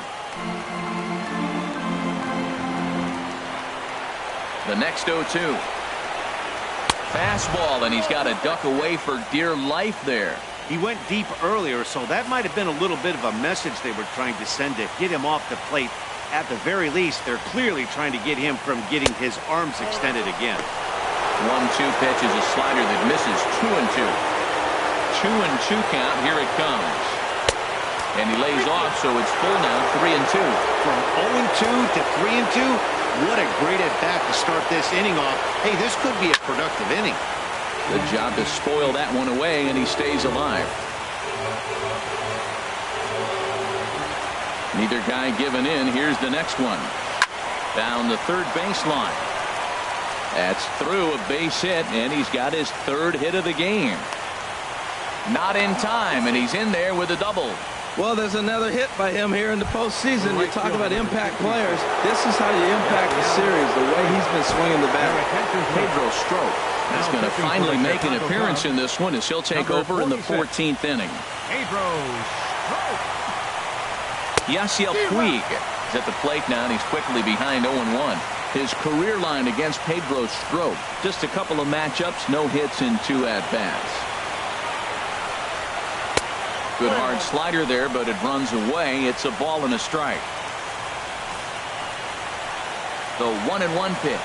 The next 0-2. Fastball, and he's got to duck away for dear life there. He went deep earlier, so that might have been a little bit of a message they were trying to send to get him off the plate. At the very least, they're clearly trying to get him from getting his arms extended again. 1-2 pitch is a slider that misses. 2-2. 2-2 count. Here it comes. And he lays off, so it's full now. 3-2. From 0-2 to 3-2. What a great at-bat to start this inning off. Hey, this could be a productive inning. Good job to spoil that one away, and he stays alive. Neither guy giving in. Here's the next one. Down the third baseline. That's through a base hit, and he's got his 3rd hit of the game. Not in time, and he's in there with a double. Well, there's another hit by him here in the postseason. You talk about impact players. This is how you impact the series, the way he's been swinging the bat. Pedro Strop is going to finally make an appearance in this one as he'll take over in the 14th inning. Pedro Strop. Yasiel Puig is at the plate now, and he's quickly behind 0-1. His career line against Pedro Strop, just a couple of matchups, no hits in 2 at-bats. Good hard slider there, but it runs away. It's a ball and a strike. The 1-1 pitch.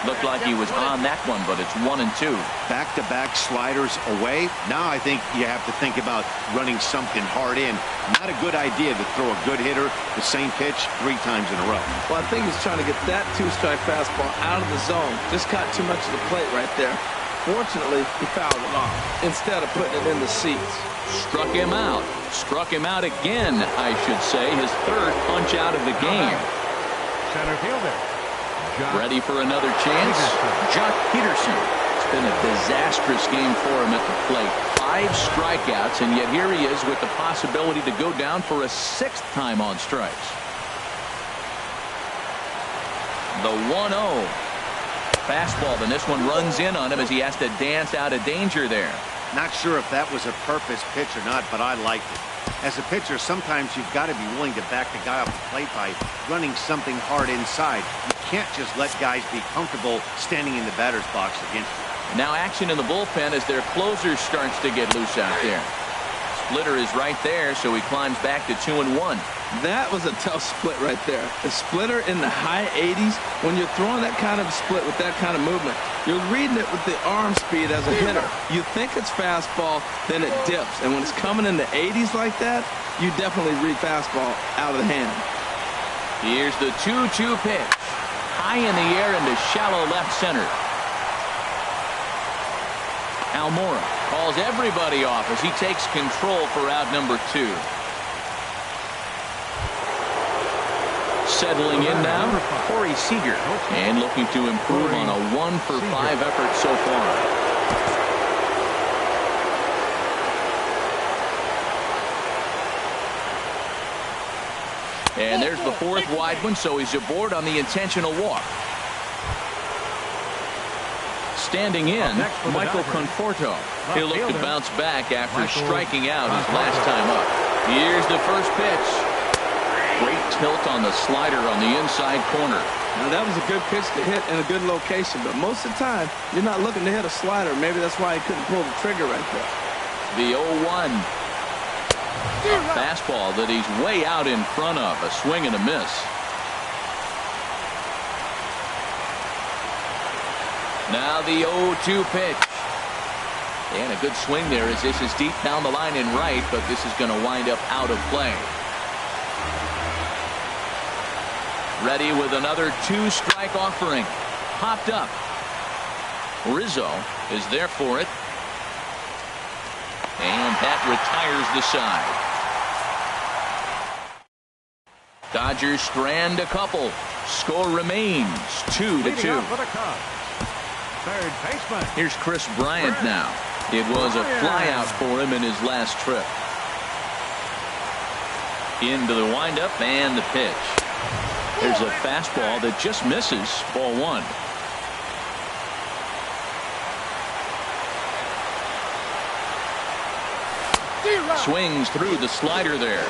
Looked like he was on that one, but it's 1-2. Back-to-back sliders away. Now I think you have to think about running something hard in. Not a good idea to throw a good hitter the same pitch 3 times in a row. Well, I think he's trying to get that 2-strike fastball out of the zone. Just caught too much of the plate right there. Fortunately, he fouled it off instead of putting it in the seats. Struck him out. Struck him out again, I should say. His 3rd punch out of the game. Center fielder. Ready for another chance? Jock Peterson. It's been a disastrous game for him at the plate. 5 strikeouts, and yet here he is with the possibility to go down for a 6th time on strikes. The 1-0. Fastball, and this one runs in on him as he has to dance out of danger there. Not sure if that was a purpose pitch or not, but I liked it. As a pitcher, sometimes you've got to be willing to back the guy off the plate by running something hard inside. You can't just let guys be comfortable standing in the batter's box against you. Now action in the bullpen as their closer starts to get loose out there. Splitter is right there, so he climbs back to 2-1. That was a tough split right there. A splitter in the high 80s. When you're throwing that kind of split with that kind of movement, you're reading it with the arm speed as a hitter. You think it's fastball, then it dips. And when it's coming in the 80s like that, you definitely read fastball out of the hand. Here's the 2-2 pitch. High in the air into shallow left center. Almora calls everybody off as he takes control for out number 2. Settling in now, Corey Seager, and looking to improve on a 1-for-5 effort so far. And there's the 4th wide one, so he's aboard on the intentional walk. Standing in, Michael Conforto. He'll look to bounce back after striking out his last time up. Here's the first pitch. Great tilt on the slider on the inside corner. Now that was a good pitch to hit in a good location, but most of the time you're not looking to hit a slider. Maybe that's why he couldn't pull the trigger right there. The 0-1. A fastball that he's way out in front of. A swing and a miss. Now the 0-2 pitch. And a good swing there as this is deep down the line in right, but this is going to wind up out of play. Ready with another 2-strike offering. Popped up. Rizzo is there for it. And that retires the side. Dodgers strand a couple. Score remains 2-2. Third baseman. Here's Chris Bryant now. It was a flyout for him in his last trip. Into the windup and the pitch. There's a fastball that just misses. Ball 1. Swings through the slider there.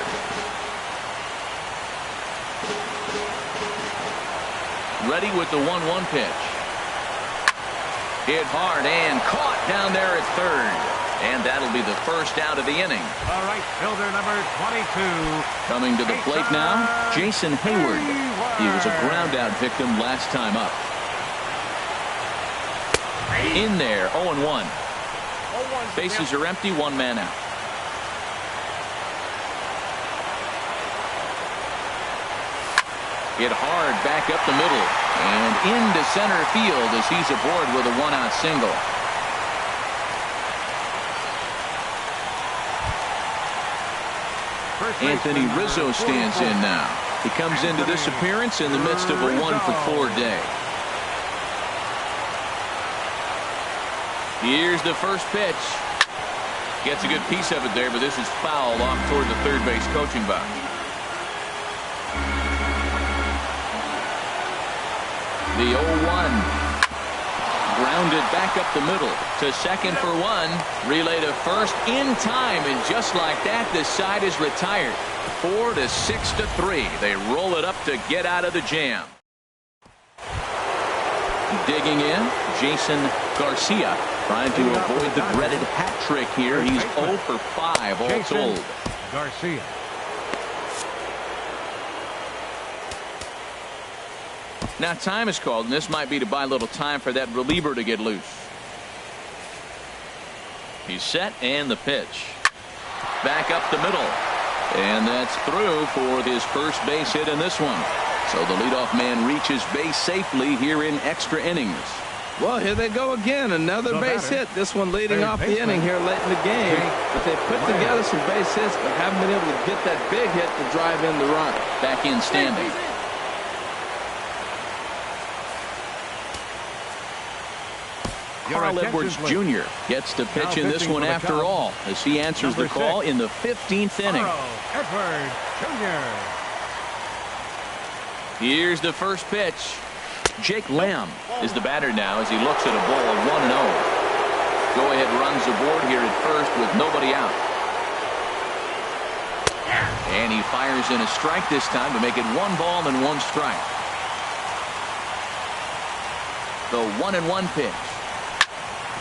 Ready with the 1-1 pitch. Hit hard and caught down there at third. And that'll be the first out of the inning. All right, fielder number 22. Coming to the plate now, Jason Hayward. He was a ground out victim last time up. In there, 0-1. Bases are empty, 1 man out. Hit hard back up the middle and into center field as he's aboard with a 1-out single. Anthony Rizzo stands in now. He comes into this appearance in the midst of a 1-for-4 day. Here's the first pitch. Gets a good piece of it there, but this is fouled off toward the third base coaching box. The 0-1. Grounded back up the middle to second for 1. Relay to first in time, and just like that, this side is retired. 4-6-3. They roll it up to get out of the jam. Digging in, Jason Garcia trying to avoid the dreaded hat trick here. He's 0 for 5 all told. Garcia. Now time is called, and this might be to buy a little time for that reliever to get loose. He's set, and the pitch. Back up the middle. And that's through for his first base hit in this one. So the leadoff man reaches base safely here in extra innings. Well, here they go again. Another base hit. This one leading off the inning here late in the game. But they put together some base hits, but haven't been able to get that big hit to drive in the run. Back in standing. Carl Edwards Jr. gets to pitch in this one after all as he answers the call in the 15th inning. Edwards Jr. Here's the first pitch. Jake Lamb is the batter now as he looks at a ball 1-0. Go-ahead runs aboard here at first with nobody out. And he fires in a strike this time to make it 1 ball and 1 strike. The 1-1 pitch.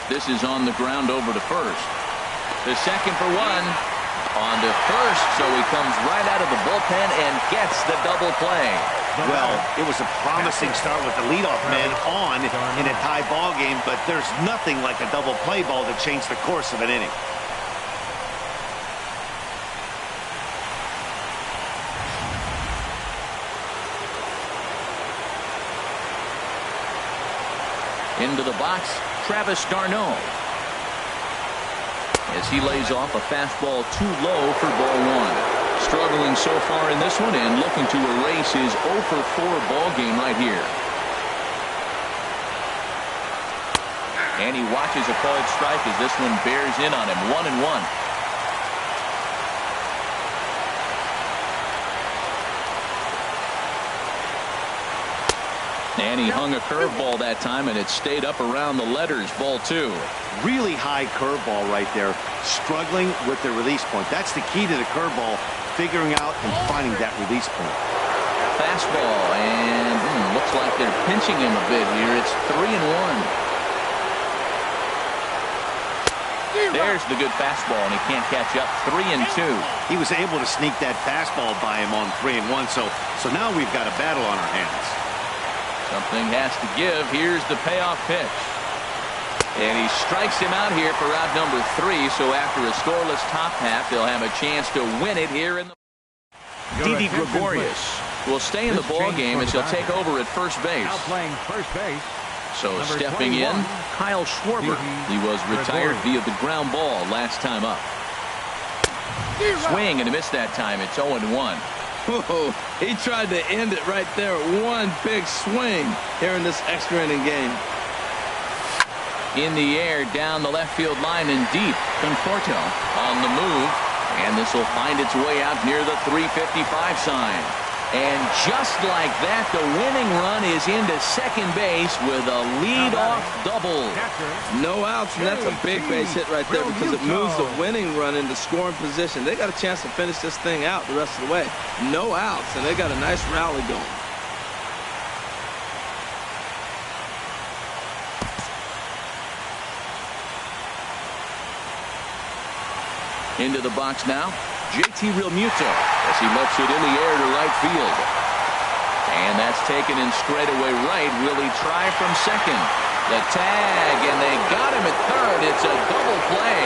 This is on the ground over to first. The second for 1. On to first, so he comes right out of the bullpen and gets the double play. Well, it was a promising start with the leadoff man on in a tie ball game, but there's nothing like a double play ball to change the course of an inning. Into the box, Travis d'Arnaud. As he lays off a fastball too low for ball one. Struggling so far in this one and looking to erase his 0 for 4 ball game right here. And he watches a called strike as this one bears in on him. 1-1. And he hung a curveball that time, and it stayed up around the letters. Ball 2. Really high curveball right there. Struggling with the release point. That's the key to the curveball, figuring out and finding that release point. Fastball, and looks like they're pinching him a bit here. It's 3-1. There's the good fastball, and he can't catch up. 3-2. He was able to sneak that fastball by him on 3-1, so now we've got a battle on our hands. Something has to give. Here's the payoff pitch. And he strikes him out here for out number 3. So after a scoreless top half, they'll have a chance to win it here in the. Didi Gregorius will stay in the ball game as he'll take over at first base. Now playing first base. So stepping in, Kyle Schwarber. He was retired via the ground ball last time up. Swing and a miss that time. It's 0-1. Whoa, he tried to end it right there. One big swing here in this extra inning game. In the air, down the left field line and deep. Conforto on the move. And this will find its way out near the 355 sign. And just like that, the winning run is into second base with a leadoff double. No outs, and that's a big base hit right there because it moves the winning run into scoring position. They got a chance to finish this thing out the rest of the way. No outs, and they got a nice rally going. Into the box now, JT Realmuto as he lets it in the air to right field. And that's taken in straightaway right. Will he try from second? The tag, and they got him at third. It's a double play.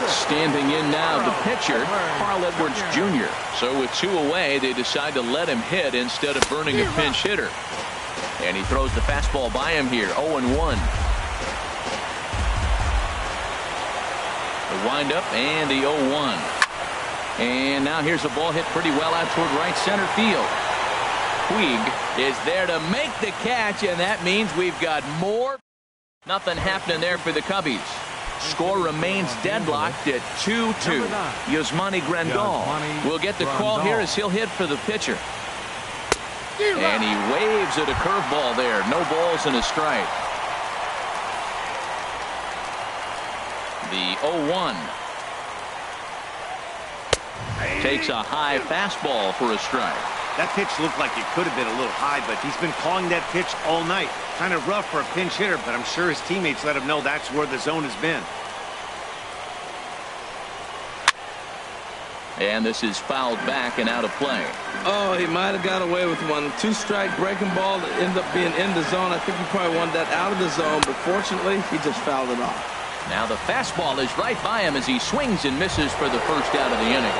Standing in now, the pitcher, Carl Edwards Jr. So with 2 away, they decide to let him hit instead of burning a pinch hitter. And he throws the fastball by him here, 0-1. The windup and the 0-1. And now here's a ball hit pretty well out toward right center field. Puig is there to make the catch, and that means we've got more. Nothing happening there for the Cubbies. Score remains deadlocked at 2-2. Yasmani Grandal will get the call here as he'll hit for the pitcher. And he waves at a curveball there. No balls and a strike. The 0-1. Takes a high fastball for a strike. That pitch looked like it could have been a little high, but he's been calling that pitch all night. Kind of rough for a pinch hitter, but I'm sure his teammates let him know that's where the zone has been. And this is fouled back and out of play. Oh, he might have got away with one. 2-strike breaking ball that ended up being in the zone. I think he probably wanted that out of the zone, but fortunately, he just fouled it off. Now the fastball is right by him as he swings and misses for the first out of the inning.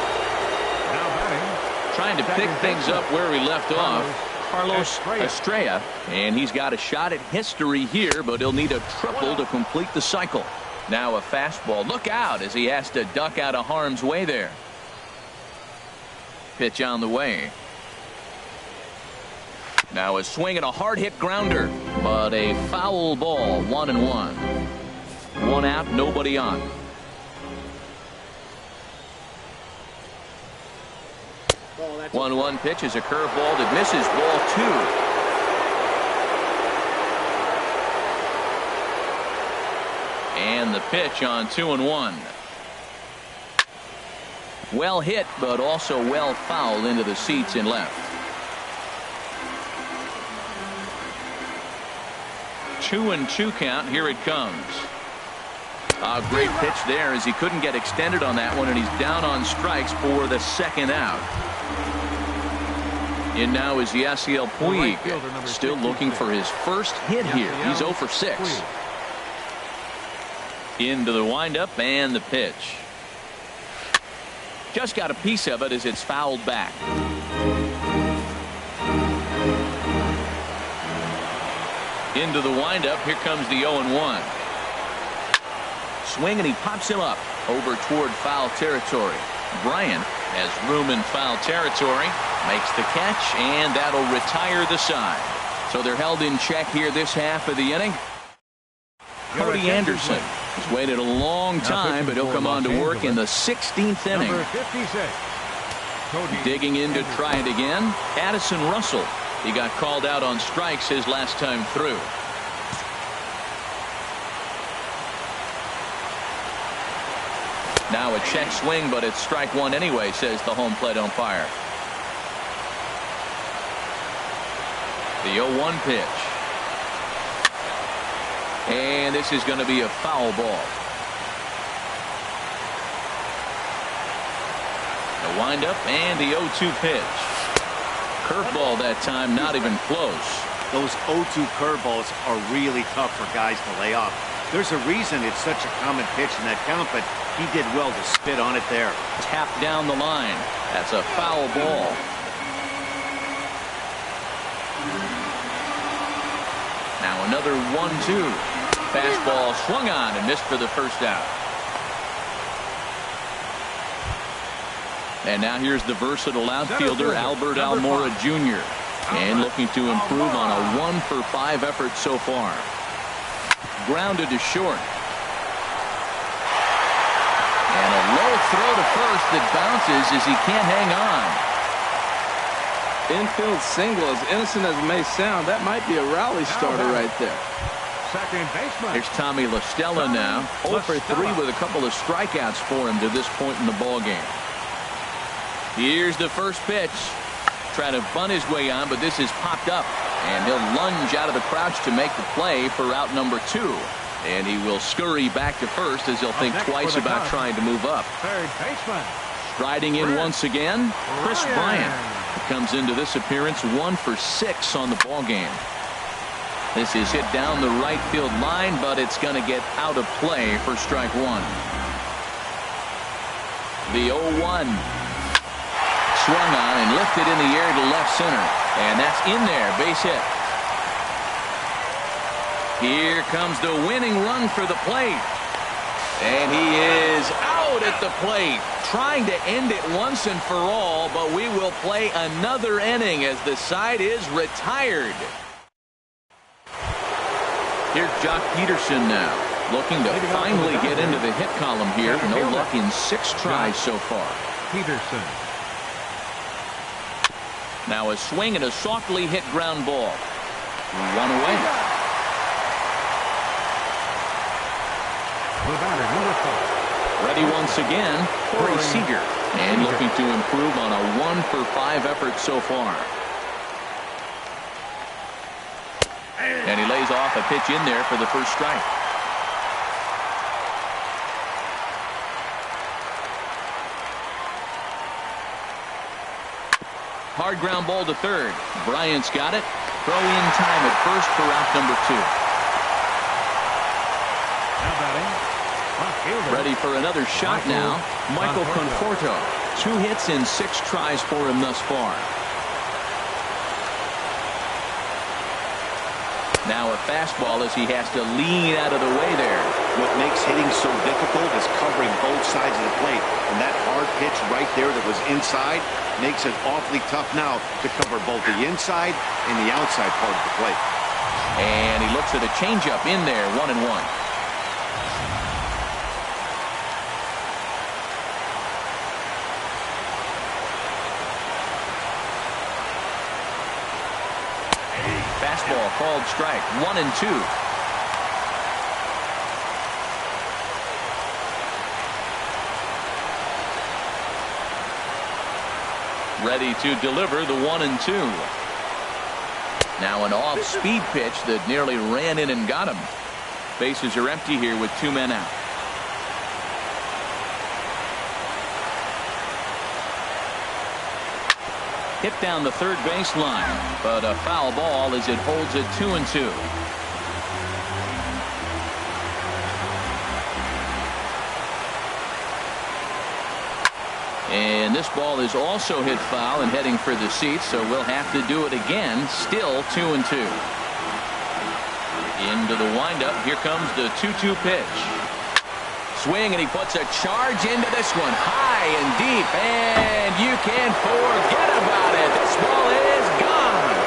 Trying to pick things up where he left off, Carlos Estrella, and he's got a shot at history here, but he'll need a triple to complete the cycle. Now a fastball. Look out as he has to duck out of harm's way there. Pitch on the way. Now a swing and a hard hit grounder, but a foul ball. 1-1. 1 out, nobody on. Oh, 1-1 pitch is a curveball that misses, ball 2. And the pitch on 2-1. Well hit, but also well fouled into the seats in left. 2-2 count. Here it comes. A great pitch there as he couldn't get extended on that one, and he's down on strikes for the second out. In now is Yasiel Puig, still looking for his first hit here. He's 0 for 6. Into the windup and the pitch. Just got a piece of it as it's fouled back. Into the windup. Here comes the 0-1. Swing, and he pops him up over toward foul territory. Bryant has room in foul territory, makes the catch, and that'll retire the side. So they're held in check here this half of the inning. Cody Anderson has waited a long time, but he'll come on to work in the 16th inning. Digging in to try it again, Addison Russell. He got called out on strikes his last time through. Now a check swing, but it's strike one anyway, says the home plate umpire. The 0-1 pitch. And this is going to be a foul ball. The windup and the 0-2 pitch. Curveball that time, not even close. Those 0-2 curveballs are really tough for guys to lay off. There's a reason it's such a common pitch in that count, but he did well to spit on it there. Tapped down the line. That's a foul ball. Now another 1-2. Fastball swung on and missed for the first out. And now here's the versatile outfielder Albert Almora Jr. And looking to improve on a 1-for-5 effort so far. Grounded to short. And a low throw to first that bounces as he can't hang on. Infield single, as innocent as it may sound, that might be a rally starter right there. Second baseman. Here's Tommy La Stella now. 0 for 3 with a couple of strikeouts for him to this point in the ball game. Here's the first pitch. Trying to bunt his way on, but this is popped up. And he'll lunge out of the crouch to make the play for out number 2. And he will scurry back to first as he'll think twice about trying to move up. Third baseman. Striding in once again, Chris Bryant comes into this appearance 1 for 6 on the ball game. This is hit down the right field line, but it's going to get out of play for strike one. The 0-1. Swung on and lifted in the air to left center. And that's in there, base hit. Here comes the winning run for the plate. And he is out at the plate, trying to end it once and for all, but we will play another inning as the side is retired. Here's Jock Peterson now, looking to finally get into the hit column here. No luck in 6 tries so far. Peterson. Now a swing and a softly hit ground ball. 1 away. The batter, number 4. Ready once again, Corey Seager. And looking to improve on a 1-for-5 effort so far. And he lays off a pitch in there for the first strike. Hard ground ball to third. Bryant's got it. Throw in time at first for out number 2. Ready for another shot now. Michael Conforto. 2 hits in 6 tries for him thus far. Now a fastball as he has to lean out of the way there. What makes hitting so difficult is covering both sides of the plate. And that hard pitch right there that was inside makes it awfully tough now to cover both the inside and the outside part of the plate. And he looks at a changeup in there, 1-1. Fastball called strike, 1-2. Ready to deliver the 1-2. Now an off-speed pitch that nearly ran in and got him. Bases are empty here with 2 men out. hit down the third baseline, but a foul ball as it holds it 2-2. And this ball is also hit foul and heading for the seats, so we'll have to do it again. Still 2-2. Into the windup. Here comes the 2-2 pitch. Swing, and he puts a charge into this one. High and deep, and you can forget about it. This ball is gone.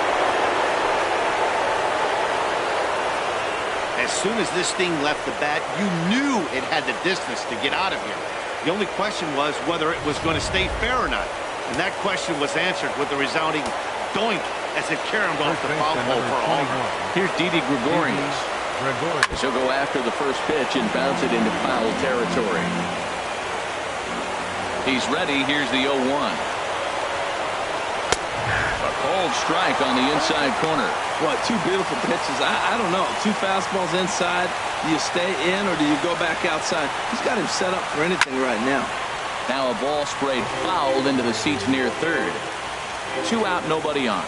As soon as this thing left the bat, you knew it had the distance to get out of here. The only question was whether it was going to stay fair or not. And that question was answered with a resounding doink as it caromed off the foul pole for a home run. Here's Didi Gregorius. He'll go after the first pitch and bounce it into foul territory. He's ready. Here's the 0-1. A cold strike on the inside corner. What, two beautiful pitches. I don't know. Two fastballs inside. Do you stay in or do you go back outside? He's got him set up for anything right now. Now a ball sprayed fouled into the seats near third. 2 out, nobody on.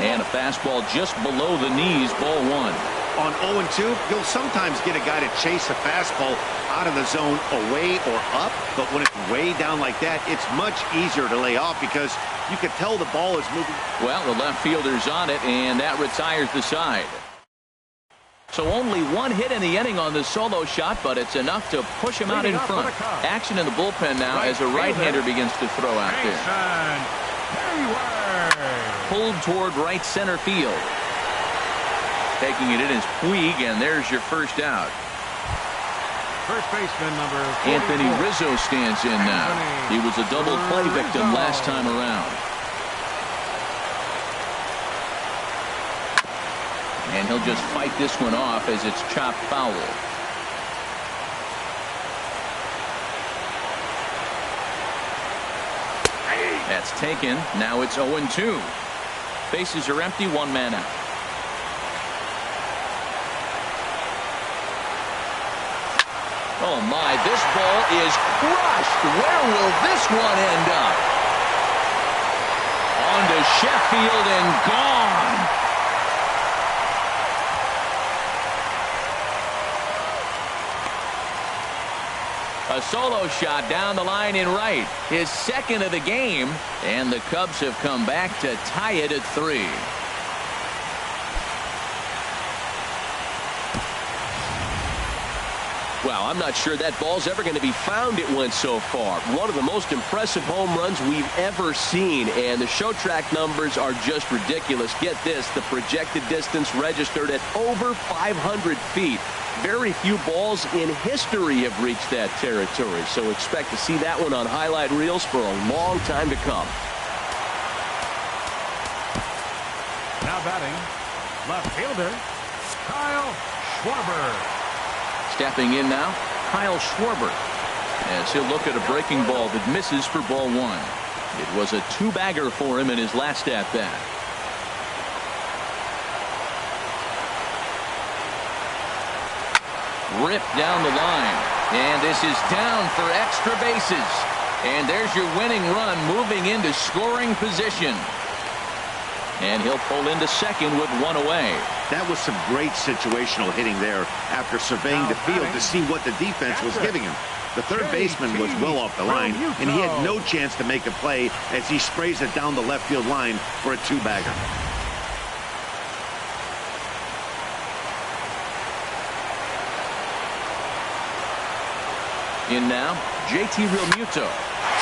And a fastball just below the knees, ball 1. On 0-2, you'll sometimes get a guy to chase a fastball out of the zone away or up, but when it's way down like that, it's much easier to lay off because you can tell the ball is moving. Well, the left fielder's on it, and that retires the side. So only 1 hit in the inning on the solo shot, but it's enough to push him out in front. Action in the bullpen now as a right-hander begins to throw out there. Pulled toward right center field. Taking it in is Puig, and there's your first out. First baseman number 44. Anthony Rizzo stands in now. He was a double play victim last time around. And he'll just fight this one off as it's chopped foul. That's taken. Now it's 0-2. Bases are empty, 1 man out. Oh my, this ball is crushed. Where will this one end up? On to Sheffield and gone. A solo shot down the line in right. His second of the game, and the Cubs have come back to tie it at 3. Well, I'm not sure that ball's ever going to be found. It went so far. One of the most impressive home runs we've ever seen, and the show track numbers are just ridiculous. Get this, the projected distance registered at over 500 feet. Very few balls in history have reached that territory, so expect to see that one on highlight reels for a long time to come. Now batting, left fielder, Kyle Schwarber. Stepping in now, Kyle Schwarber, as he'll look at a breaking ball that misses for ball 1. It was a 2-bagger for him in his last at-bat. Ripped down the line, and this is down for extra bases. And there's your winning run moving into scoring position. And he'll pull into second with 1 away. That was some great situational hitting there after surveying the field to see what the defense was giving him. The third baseman was well off the line, and he had no chance to make a play as he sprays it down the left field line for a 2-bagger. In now, JT Realmuto.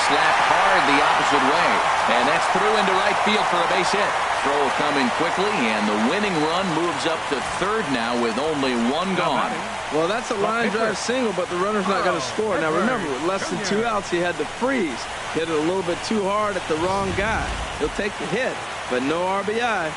Slapped hard the opposite way, and that's through into right field for a base hit. Throw coming quickly, and the winning run moves up to third now with only 1 gone. Well, that's a line drive single, but the runner's not going to score. Now remember, with less than 2 outs, he had to freeze. Hit it a little bit too hard at the wrong guy. He'll take the hit, but no RBI.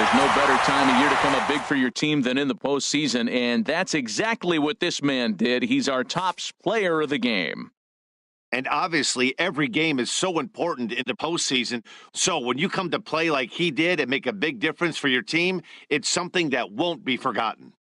there's no better time of year to come up big for your team than in the postseason, and that's exactly what this man did. He's our top player of the game. And obviously, every game is so important in the postseason. So when you come to play like he did and make a big difference for your team, it's something that won't be forgotten.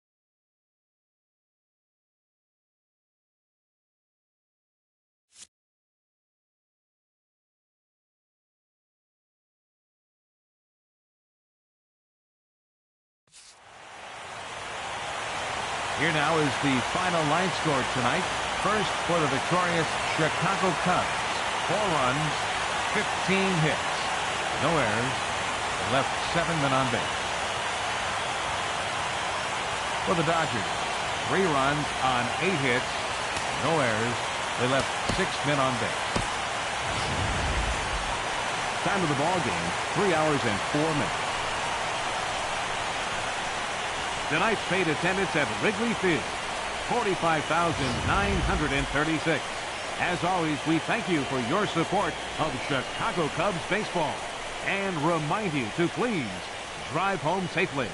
Here now is the final line score tonight. First for the victorious Chicago Cubs. 4 runs, 15 hits. No errors. They left 7 men on base. For the Dodgers, 3 runs on 8 hits. No errors. They left 6 men on base. Time of the ball game, 3 hours and 4 minutes. Tonight's paid attendance at Wrigley Field, 45,936. As always, we thank you for your support of Chicago Cubs baseball and remind you to please drive home safely.